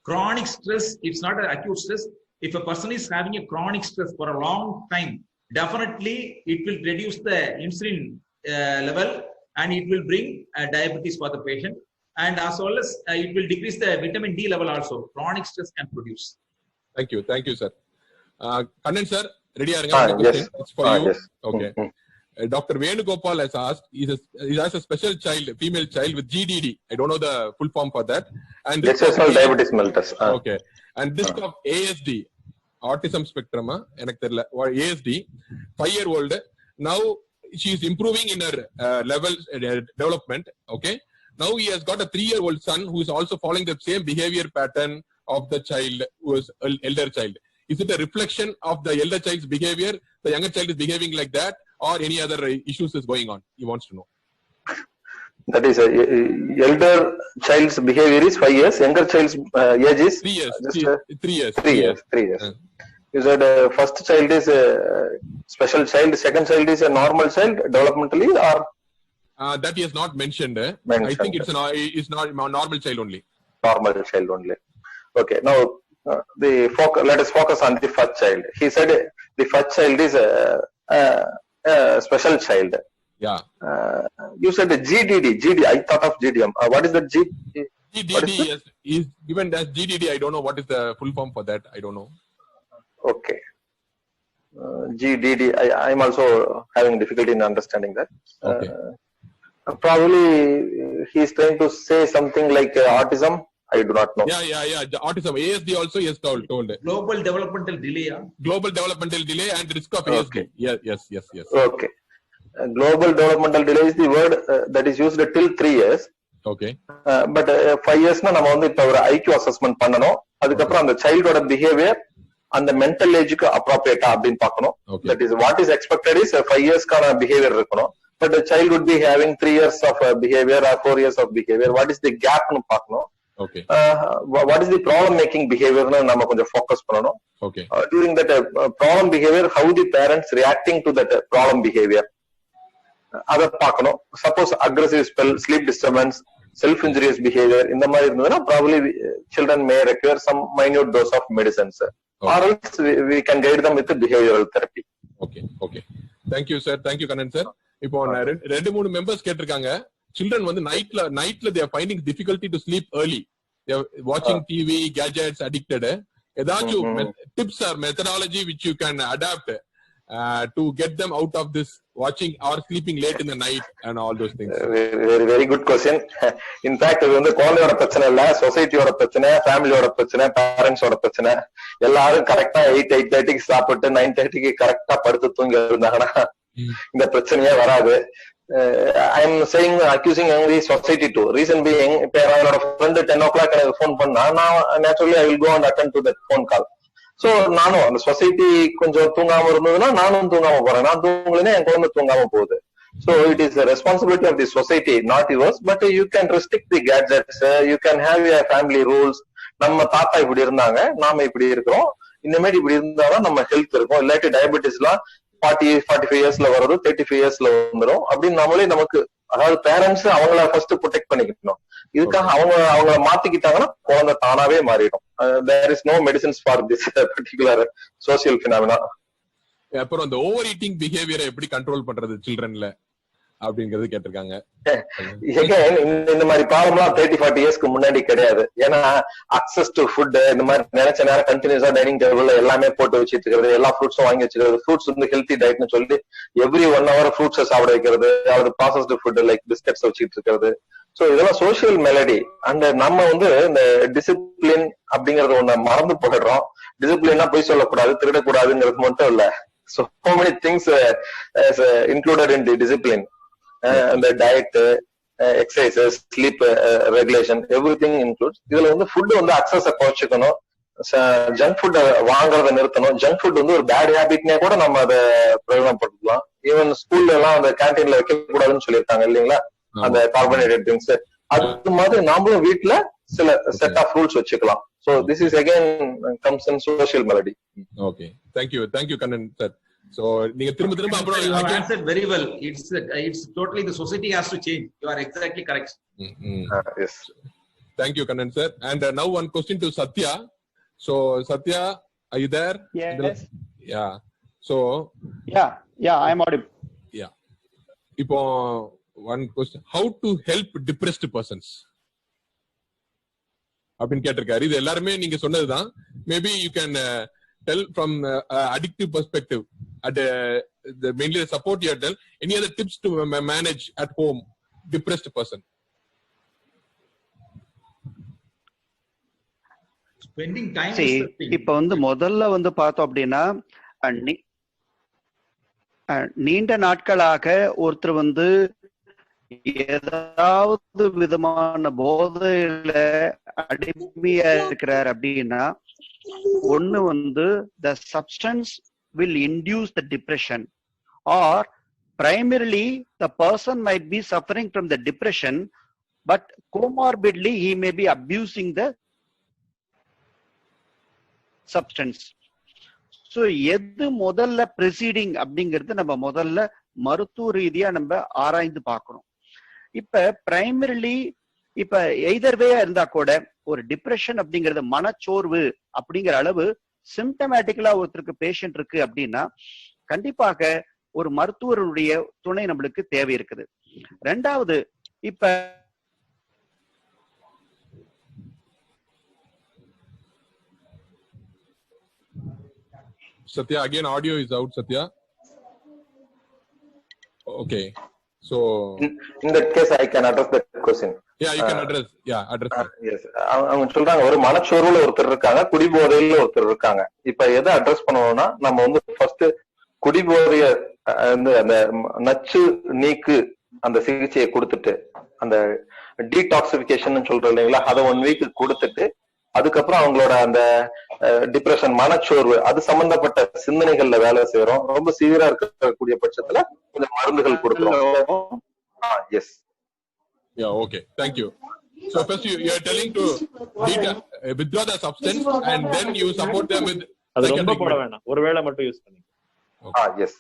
Chronic stress, it's not an acute stress. If a person is having a chronic stress for a long time, definitely it will reduce the insulin level, and it will bring diabetes for the patient, and as well as it will decrease the vitamin D level also. Chronic stress can produce. Thank you sir. Kannan sir, ready? Yes. It's for you. Yes. Okay. Dr. Venugopal has asked, he has a special child, a female child with GDD. I don't know the full form for that. And gestational diabetes mellitus. Okay. And this of ASD, autism spectrum, ASD, 5-year-old. Now she is improving in her level development. Okay. Now he has got a 3-year-old son who is also following the same behavior pattern of the child who is elder child. Is it a reflection of the elder child's behavior? The younger child is behaving like that, or any other issues is going on? He wants to know. That is, elder child's behavior is 5 years, younger child's age is 3 years. just 3 years. 3 years. 3 years. You said first child is a special child, second child is a normal child developmentally, or that he has not mentioned. I think it's not normal child only. Normal child only. Okay. Now let us focus on the first child. He said the first child is a special child. Yeah. You said GDD. I thought of GDM. What is the GDD? Yes, is given as GDD. I don't know what is the full form for that. I don't know. Okay. GDD. I'm also having difficulty in understanding that. Okay. Probably he's trying to say something like autism. I do not know. Yeah. The autism. ASD also is told. Global developmental delay. Global developmental delay and risk of ASD. Okay. Yes. Okay. Global developmental delay is the word that is used till 3 years. Okay. But 5 years na நம்ம வந்து இப்ப ஒரு IQ assessment பண்ணனும். அதுக்கப்புறம் அந்த childோட behavior அந்த mental age க்கு appropriate அப்படினு பார்க்கணும். That is what is expected is 5 years கான behavior இருக்கணும். But the child would be having 3 years of behavior or 4 years of behavior. What is the gap னு பார்க்கணும். Okay. What is the problem making behavior னு நம்ம கொஞ்சம் focus பண்ணனும். Okay. During that problem behavior, how the parents reacting to that problem behavior. அதை பார்க்கணும். Suppose aggressive sleep disturbance, self-injurious behavior இந்த மாதிரி இருந்ததுன்னா probably children may require some minute dose of medicines. Or else we can guide them with the behavioral therapy. Okay. Thank you sir. Thank you Kannan sir. இப்போ 2-3 members கேட்டிருக்காங்க. Children வந்து nightல they are finding difficulty to sleep early. They are watching TV, gadgets, addicted. ஏதாச்சும் tips or methodology which you can adapt to get them out of this watching or sleeping late in the night and all those things? Very good question. In fact, இது வந்து குழந்தையோட பிரச்சனை இல்ல, சொசைட்டியோட பிரச்சனை, ஃபேமிலியோட பிரச்சனை, பேரண்ட்ஸோட பிரச்சனை. எல்லாரும் கரெக்டா 8:30க்கு சாப்பிட்டு 9:30க்கு கரெக்டா படுத்து தூங்கி இருந்தாங்கன்னா இந்த பிரச்சனையே வராது. I am saying accusing only society too. Reason being, இப்ப என்னோட friend 10 o'clock எனக்கு phone பண்ணா, நான் naturally I will go and attend to that phone call. So நானும் அந்த சொசைட்டி கொஞ்சம் தூங்காம இருந்ததுன்னா நானும் தூங்காம போறேன். நான் தூங்கலைன்னா என் குழந்தை தூங்காம போகுது. So it is the responsibility of the society, not yours. But you can restrict the gadgets. You can have your family rules. நம்ம தாத்தா இப்படி இருந்தாங்க, நாம இப்படி இருக்கிறோம், இந்த மாதிரி இப்படி இருந்தாதான் நம்ம ஹெல்த் இருக்கும். இல்லாட்டி டயபெட்டிஸ் எல்லாம் 40-45 இயர்ஸ்ல வருது, 35 இயர்ஸ்ல வந்துடும் அப்படின்னு நம்மளே நமக்கு, அதாவது பேரண்ட்ஸ் அவங்கள ஃபர்ஸ்ட் ப்ரொடெக்ட் பண்ணிக்கணும். இதுக்காக அவங்கள மாத்திக்கிட்டாங்கன்னா குழந்தை தானாவே மாறிடும். There is no medicines for this particular social phenomena. அப்புறம் அந்த ஓவர் ஈட்டிங் பிஹேவியரை எப்படி கண்ட்ரோல் பண்றது சில்ட்ரன்ல? அப்படிங்கறது கேட்டிருக்காங்க. இந்த மாதிரி ப்ராப்ளம் எல்லாம் 30-40 இயர்ஸ்க்கு முன்னாடி கிடையாது. ஏன்னா அக்சஸ் டு ஃபுட் இந்த மாதிரி நினைச்ச நேரம் கண்டினியூஸா டைனிங் டேபிள்ல எல்லாமே போட்டு வச்சிட்டு இருக்கிறது, எல்லா ஃப்ரூட்ஸும் வாங்கி வச்சிருக்கிறது, ஃப்ரூட்ஸ் வந்து ஹெல்த்தி டயட்னு சொல்லி எவ்ரி 1 hour ஃப்ரூட்ஸை சாப்பிட வைக்கிறது, அதாவது ப்ராசஸ்டு ஃபுட் லைக் பிஸ்கட்ஸ் வச்சுட்டு இருக்கிறது. சோ இதெல்லாம் சோசியல் மெலடி. அண்ட் நம்ம வந்து இந்த டிசிப்ளின் அப்படிங்கறது ஒண்ணு மறந்து போயிடுறோம். டிசிப்ளின்னா போய் சொல்லக்கூடாது, திருடக்கூடாதுங்கிறது மட்டும் இல்ல. So many things is included in the discipline. The diet, exercises, sleep regulation, everything includes. இதுல வந்து ஃபுட் வந்து அக்சஸ குறைச்சிக்கணும், ஜங்க் ஃபுட் வாங்குறத நிறுத்தணும். ஜங்க் ஃபுட் வந்து ஒரு பேட் ஹேபிட்னே கூட நம்ம அதை பிரயோஜனப்படுத்தலாம். ஈவன் ஸ்கூல்ல எல்லாம் அந்த கேன்டீன்ல வைக்க கூடாதுன்னு சொல்லியிருக்காங்க இல்லைங்களா, அந்த கார்பனேட்டட் ட்ரிங்க்ஸ். அது மாதிரி நாமளும் வீட்டுல சில செட் ஆஃப் ரூல்ஸ் வச்சுக்கலாம். So this is again comes in social melody. Okay, thank you Kannan sir. So நீங்க திரும்ப அப்புறம் you have answered very well. It's totally the society has to change. You are exactly correct. Yes, thank you Kannan sir. And now one question to Satya. So Satya, are you there? Yes. Yeah. So yeah, I am audible. Yeah. Ipo one question, how to help depressed persons அப்படின்னு கேட்டிருக்காரு. இது எல்லாருமே நீங்க சொன்னதுதான். Maybe you can tell from addictive perspective at the mainly the support you tell. Any other tips to manage at home depressed person? Spending time. இப்ப வந்து முதல்ல வந்து பார்த்தோம் அப்படின்னா, நீண்ட நாட்களாக ஒருத்தர் வந்து ஏதாவது விதமான போதையில அடிமையா இருக்கிறார் அப்படின்னா, ஒண்ணு வந்து the substance will induce the depression, or primarily the person might be suffering from the depression, but comorbidly he may be abusing the substance. So எது முதல்ல preceding அப்படிங்கிறது நம்ம முதல்ல மருத்துவ ரீதியா நம்ம ஆராய்ந்து பார்க்கணும். இப்ப பிரைமரிலி இப்ப எய்தர் வேயா இருந்தா கூட ஒரு டிப்ரெஷன் அப்படிங்கறது மனச்சோர்வு அப்படிங்கிற அளவு சிம்டமேட்டிக்கலா ஒருத்தருக்கு பேஷண்ட் இருக்கு அப்படின்னா கண்டிப்பாக ஒரு மருத்துவருடைய துணை நம்மளுக்கு தேவை இருக்குது. ரெண்டாவது, இப்ப Satya, again audio is out. Satya. Okay. So in that case I can address that question. Yeah, you can address. Yes, அவங்க சொல்றாங்க ஒரு மனச்சோர்வுல ஒருத்தர் இருக்காங்க, குடிபோதையில ஒருத்தர் இருக்காங்க. இப்ப எதை அட்ரஸ் பண்ணணும்னா, நம்ம வந்து ஃபர்ஸ்ட் குடிபோதைய அந்த நச்சு நீக்கு அந்த சிகிச்சையை கொடுத்துட்டு, அந்த டீடாக்சிபிகேஷன் சொல்றோம் இல்லைங்களா, அதை 1 week கொடுத்துட்டு, அதுக்கப்புறம் அவங்களோட அந்த டிப்ரெஷன் மனச்சோர்வு அது சம்பந்தப்பட்ட சிந்தனைகள்ல வேலை செய்யறோம். ரொம்ப சீவியரா இருக்கக்கூடிய பட்சத்துல இந்த மருந்துகள் கொடுக்கிறோம். Yes. Yeah, okay. Thank you. So first you are telling to withdraw the substance and then you support them with அது ரொம்ப போட வேண்டாம், ஒரு வேளை மட்டும் யூஸ் பண்ணி. Yes.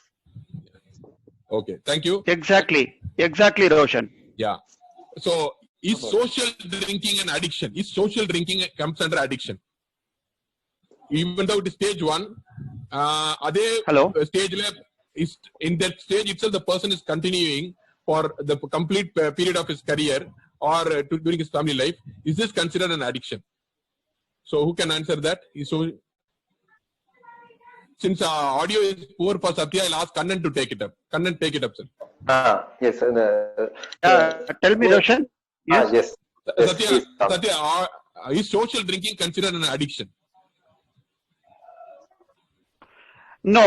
Okay, thank you. Exactly Roshan. Yeah. So is social drinking an addiction? Is social drinking comes under addiction? Even though it is stage 1, adhe stage la is in that stage itself the person is continuing for the complete period of his career or during his family life. Is this considered an addiction? So who can answer that? So since audio is poor for Satya, I'll ask Kannan to take it up. Kannan, take it up, sir. Yes. Tell me, Roshan. Yes. Satya, is social drinking considered an addiction? No.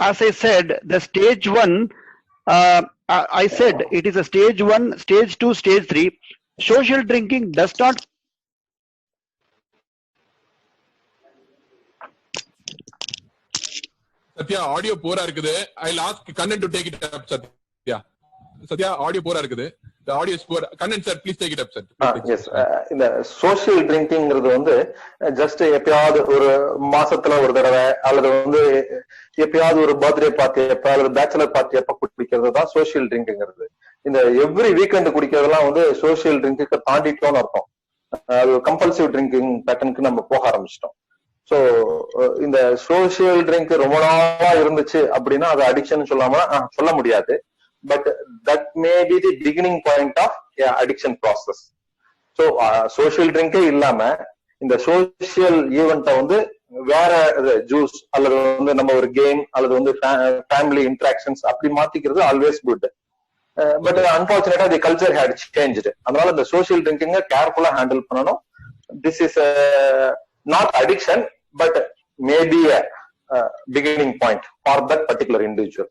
As I said, the stage 1, I said it is a stage 1, stage 2, stage 3. Social drinking does not. Satya, audio Bora இருக்குது. I'll ask Kannan to take it up, Satya, audio Bora இருக்குது. The audio is poor. Kannan sir, please take it up, sir. Yes. இந்த social ட்ரிங்கிங்கிறது வந்து just எப்பயாவது ஒரு மாசத்துல ஒரு தடவை அல்லது வந்து எப்பயாவது ஒரு பர்த்டே பார்ட்டி எப்ப அல்லது பேச்சுலர் பார்ட்டி எப்ப குடிக்கிறது தான் சோசியல் ட்ரிங்கிங்கிறது. இந்த எவ்ரி வீக்கெண்ட் குடிக்கிறதெல்லாம் வந்து சோசியல் ட்ரிங்க்கு தாண்டிட்டோம்னு அர்த்தம். அது கம்பல்சிவ் ட்ரிங்கிங் பேட்டர்னுக்கு நம்ம போக ஆரம்பிச்சிட்டோம். சோ இந்த சோசியல் ட்ரிங்க் ரொம்ப நாளா இருந்துச்சு அப்படின்னா அது அடிக்ஷன் சொல்ல முடியாது. but that may be the beginning point of addiction process. So social drink இல்லாம இந்த சோசியல் ஈவெண்ட்டை வந்து வேற ஜூஸ் அல்லது வந்து நம்ம ஒரு கேம் அல்லது வந்து ஃபேமிலி இன்டராக்ஷன்ஸ் அப்படி மாத்திக்கிறது always good. But unfortunately the culture had changed. அதனால இந்த சோசியல் ட்ரிங்கிங்க கேர்ஃபுல்லா ஹேண்டில் பண்ணணும். This is not addiction but maybe beginning point for that particular individual.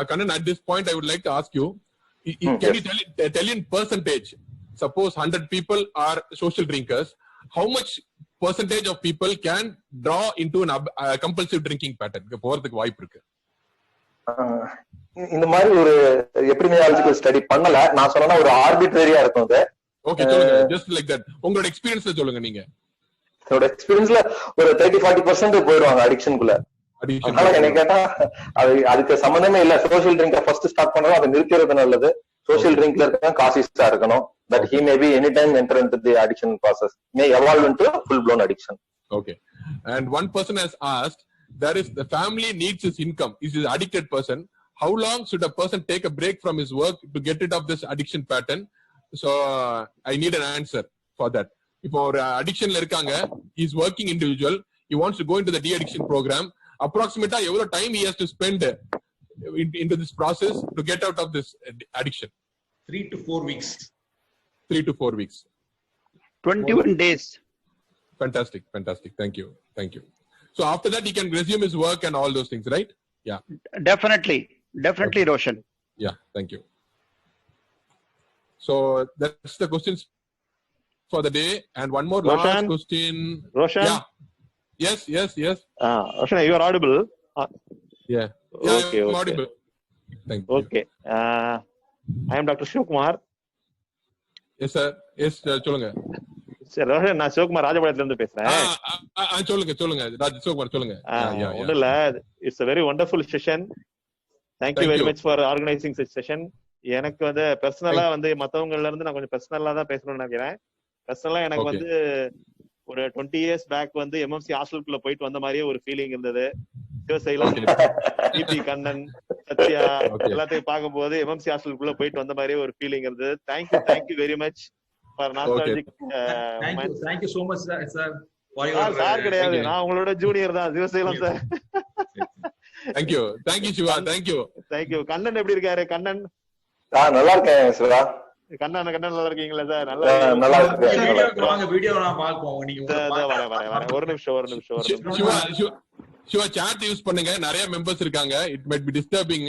Kannan, at this point I would like to ask you, can you tell in percentage, suppose 100 people are social drinkers, how much percentage of people can draw into an compulsive drinking pattern? போறதுக்கு வாய்ப்பு இருக்கு. இந்த மாதிரி ஒரு எபிடெமியாலஜிக்கல் study பண்ணல. நான் சொன்னா ஒரு ஆர்பிட்ரரியா இருக்கும் அது. ஓகே, சொல்லுங்க. ஜஸ்ட் லைக் தட் உங்களோட எக்ஸ்பீரியன்ஸ்ல சொல்லுங்க. நீங்க என்னோட எக்ஸ்பீரியன்ஸ்ல ஒரு 30-40% போயிடுவாங்க அடிக்ஷனுக்குள்ள. அதனால என்ன கேட்டா அதுக்கு சம்பந்தமே இல்ல. சோசியல் ட்ரிங்க ஃபர்ஸ்ட் ஸ்டார்ட் பண்றோம், அதை நிறுத்துறது நல்லது. சோசியல் ட்ரிங்க்ல இருக்க காசிஸ்டா இருக்கணும். That he may be anytime enter into the addiction process, may evolve into a full-blown addiction. Okay. And one person has asked, there is the family needs his income. Is an addicted person. How long should a person take a break from his work to get rid of this addiction pattern? So I need an answer for that. இப்போ ஒரு அடிக்ஷன்ல இருக்காங்க, he is working individual, he wants to go into the de-addiction program. Approximately எவ்வளவு time he has to spend into this process to get out of this addiction? 3 to 4 weeks. 3 to 4 weeks. 21 days. Fantastic. Thank you. So after that he can resume his work and all those things, right? Yeah. Definitely, okay. Roshan. Yeah, thank you. So that's the questions for the day. And one more Roshan? last question. Roshan? Yeah. Yes. Roshan, you are audible. Yeah, Okay. I'm audible. Thank you. Okay. I am Dr. Shivakumar. Yes sir. Yes, சொல்லுங்க. சரி ரோஷன், நான் சிவகுமார் ராஜபாளையத்துல இருந்து பேசுறேன். சொல்லுங்க சிவகுமார் சொல்லுங்க. ஒண்ணும் இல்ல, it's a very wonderful session. Thank you very much for organizing this session. எனக்கு வந்து பர்சனலா வந்து மத்தவங்கல இருந்து நான் கொஞ்சம் பர்சனலா தான் பேசணும்னு நினைக்கிறேன். பர்சனலா எனக்கு வந்து ஒரு 20 years பேக் வந்து எம்எம்சி ஹாஸ்டலுக்குள்ள போயிட்டு வந்த மாதிரியே ஒரு ஃபீலிங் இருந்தது. சிவசைலம், டிபி கண்ணன், சத்யா எல்லாத்தையும் பார்க்கும்போது எம்எம்சி ஹாஸ்டலுக்குள்ள போயிட்டு வந்த மாதிரியே ஒரு ஃபீலிங் இருந்தது. Thank you very much for nostalgic. Thank you so much sir for your sir கிடையாது, நான் உங்களோட ஜூனியர் தான், Sivasailam sir. Thank you Siva. Thank you. Kannan எப்படி இருக்காரு? கண்ணன் நல்லா இருக்கேன் சிவா. கண்ணன் நல்லா இருக்கீங்களா சார்? நல்லா இருக்கேன். வாங்க வீடியோ நான் பாப்போம். நீங்க வரேன். ஒரு நிமிஷம். சிவா சாட் யூஸ் பண்ணுங்க, நிறைய மெம்பர்ஸ் இருக்காங்க. It might be disturbing.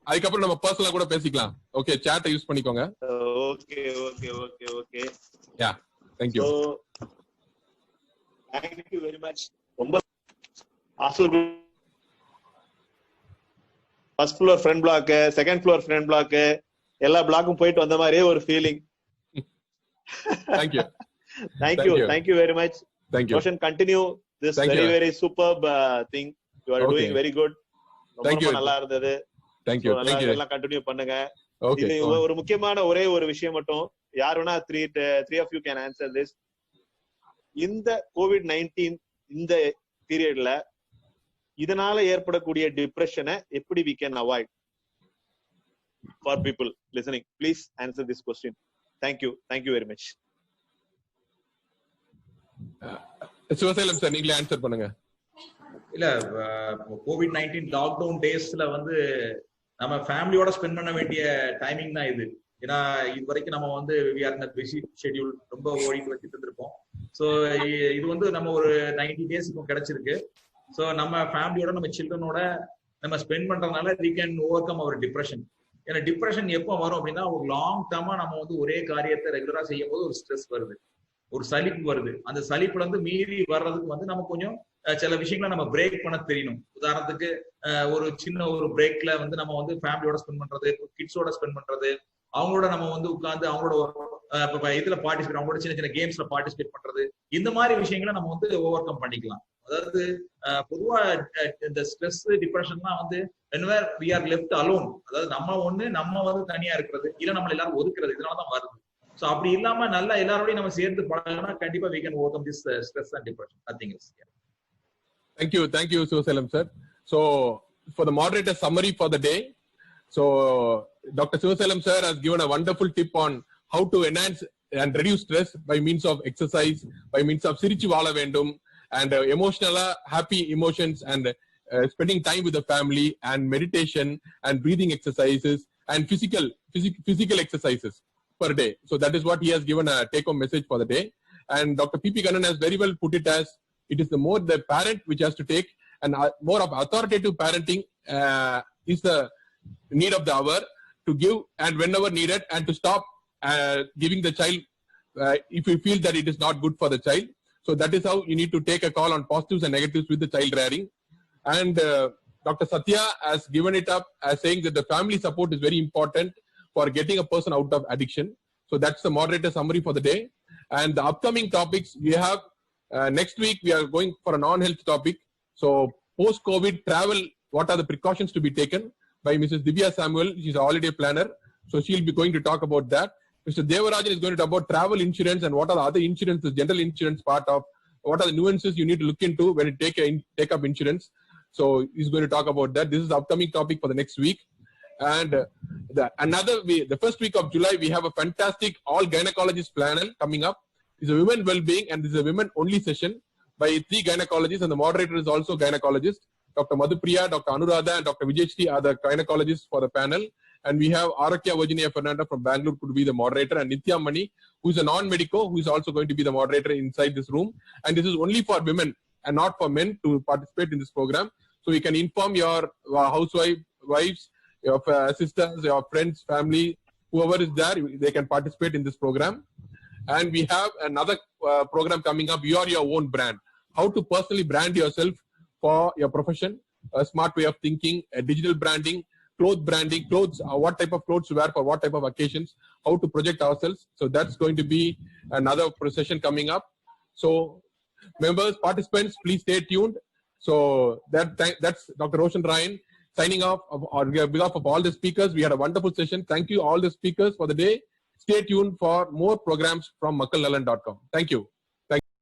அதுக்கப்புறம் நம்ம பர்சனலா கூட பேசிக்கலாம். ஓகே, சாட் யூஸ் பண்ணிக்கோங்க. Okay. Yeah, thank you. Thank you very much. ரொம்ப hostel first floor front block, second floor front block, எல்லா பிளாக்கும் போயிட்டு வந்த மாதிரியே ஒரு feeling. Thank you very much. Roshan, continue this very superb thing. You are doing very good. ரொம்ப நல்லா இருந்தது. Thank you. எல்லாம் கண்டினியூ பண்ணுங்க. இது ஒரு முக்கியமான ஒரே ஒரு விஷயம் மட்டும், யாருன்னா three of you can answer this. இந்த COVID-19 இந்த பீரியட்ல இதனால ஏற்படக்கூடிய டிப்ரெஷனை எப்படி we can avoid for people listening? Please answer this question. Thank you very much. Sivasailam sir, நீங்களே ஆன்சர் பண்ணுங்க. இல்ல, COVID-19 லாக்டவுன் டேஸ்ல வந்து நம்ம ஃபேமிலியோட ஸ்பெண்ட் பண்ண வேண்டிய டைமிங் தான் இது. ஏன்னா இது வரைக்கும் நம்ம வந்து we are in a busy schedule, ரொம்ப ஓடிட்டு வச்சுட்டு இருந்திருப்போம். ஸோ இது வந்து நம்ம ஒரு 90 days இப்போ கிடைச்சிருக்கு. ஸோ நம்ம ஃபேமிலியோட நம்ம சில்ட்ரனோட நம்ம ஸ்பெண்ட் பண்றதுனால we can overcome our depression. ஏன்னா டிப்ரெஷன் எப்போ வரும் அப்படின்னா, ஒரு லாங் டர்மா நம்ம வந்து ஒரே காரியத்தை ரெகுலரா செய்யும் போது ஒரு ஸ்ட்ரெஸ் வருது, ஒரு சலிப்பு வருது. அந்த சலிப்புல இருந்து மீறி வர்றதுக்கு வந்து நம்ம கொஞ்சம் சில விஷயங்களை நம்ம பிரேக் பண்ண தெரியணும். உதாரணத்துக்கு ஒரு சின்ன ஒரு பிரேக்ல வந்து நம்ம வந்து ஃபேமிலியோட ஸ்பெண்ட் பண்றது, கிட்ஸோட ஸ்பெண்ட் பண்றது, அவங்களோட நம்ம வந்து உட்கார்ந்து அவங்களோட இதுல பார்ட்டிசிபேட், அவங்களோட சின்ன சின்ன கேம்ஸ்ல பார்ட்டிசிபேட் பண்றது, இந்த மாதிரி விஷயங்களை நம்ம வந்து ஓவர் கம் பண்ணிக்கலாம். அதாவது பொதுவா இந்த ஸ்ட்ரெஸ் டிப்ரெஷன்லாம் வந்து whenever we are left alone, அதாவது நம்ம வந்து தனியா இருக்கிறது, இல்ல நம்ம எல்லாரும் ஒதுக்குறது, இதனாலதான் வருது. சோ அப்படி இல்லாம நல்லா எல்லாரோடையும் நம்ம சேர்ந்து பழகினா கண்டிப்பா we can overcome this stress and depression. Nothing else. Thank you Sivasalam sir. So for the moderator summary for the day, So Dr. Sivasalam sir has given a wonderful tip on how to enhance and reduce stress by means of exercise, by means of sirichi vaala vendum, and emotional happy emotions, and spending time with the family, and meditation and breathing exercises, and physical exercises per day. So that is what he has given a take-home message for the day. And Dr. P.P. Kannan has very well put it as it is the parent which has to take, and more of authoritative parenting is the need of the hour, to give and whenever needed, and to stop giving the child if you feel that it is not good for the child. So that is how you need to take a call on positives and negatives with the child rearing. And Dr. Satya has given it up as saying that the family support is very important for getting a person out of addiction. So that's the moderator summary for the day. And the upcoming topics we have, next week we are going for a non-health topic. So post-COVID travel, what are the precautions to be taken, by Mrs. Divya Samuel. She's a holiday planner. So she'll be going to talk about that. Mr. Devarajan is going to talk about travel insurance and what are the other insurances, general insurance part of, what are the nuances you need to look into when you take up insurance. So he's going to talk about that. This is the upcoming topic for the next week. And the first week of July, we have a fantastic all gynecologist panel coming up. It's a women well-being, and this is a women only session by 3 gynecologists, and the moderator is also gynecologist. Dr. Madhupriya, Dr. Anuradha, and Dr. Vijayshri are the gynecologists for the panel. And we have Arakya Virginia Fernanda from Bangalore could be the moderator, and Nithya Mani, who is a non-medico, who is also going to be the moderator inside this room. And this is only for women and not for men to participate in this program. So you can inform your wives, your sisters, your friends, family, whoever is there, they can participate in this program. And we have another program coming up, You Are Your Own Brand. How to personally brand yourself for your profession, a smart way of thinking, a digital branding, branding, clothes, what type of clothes to wear for what type of occasions, how to project ourselves. So that's going to be another session coming up. So members, participants, please stay tuned. So that's Dr. Roshan Ryan signing off on behalf of all the speakers. We had a wonderful session. Thank you all the speakers for the day. Stay tuned for more programs from makkalnalan.com. Thank you.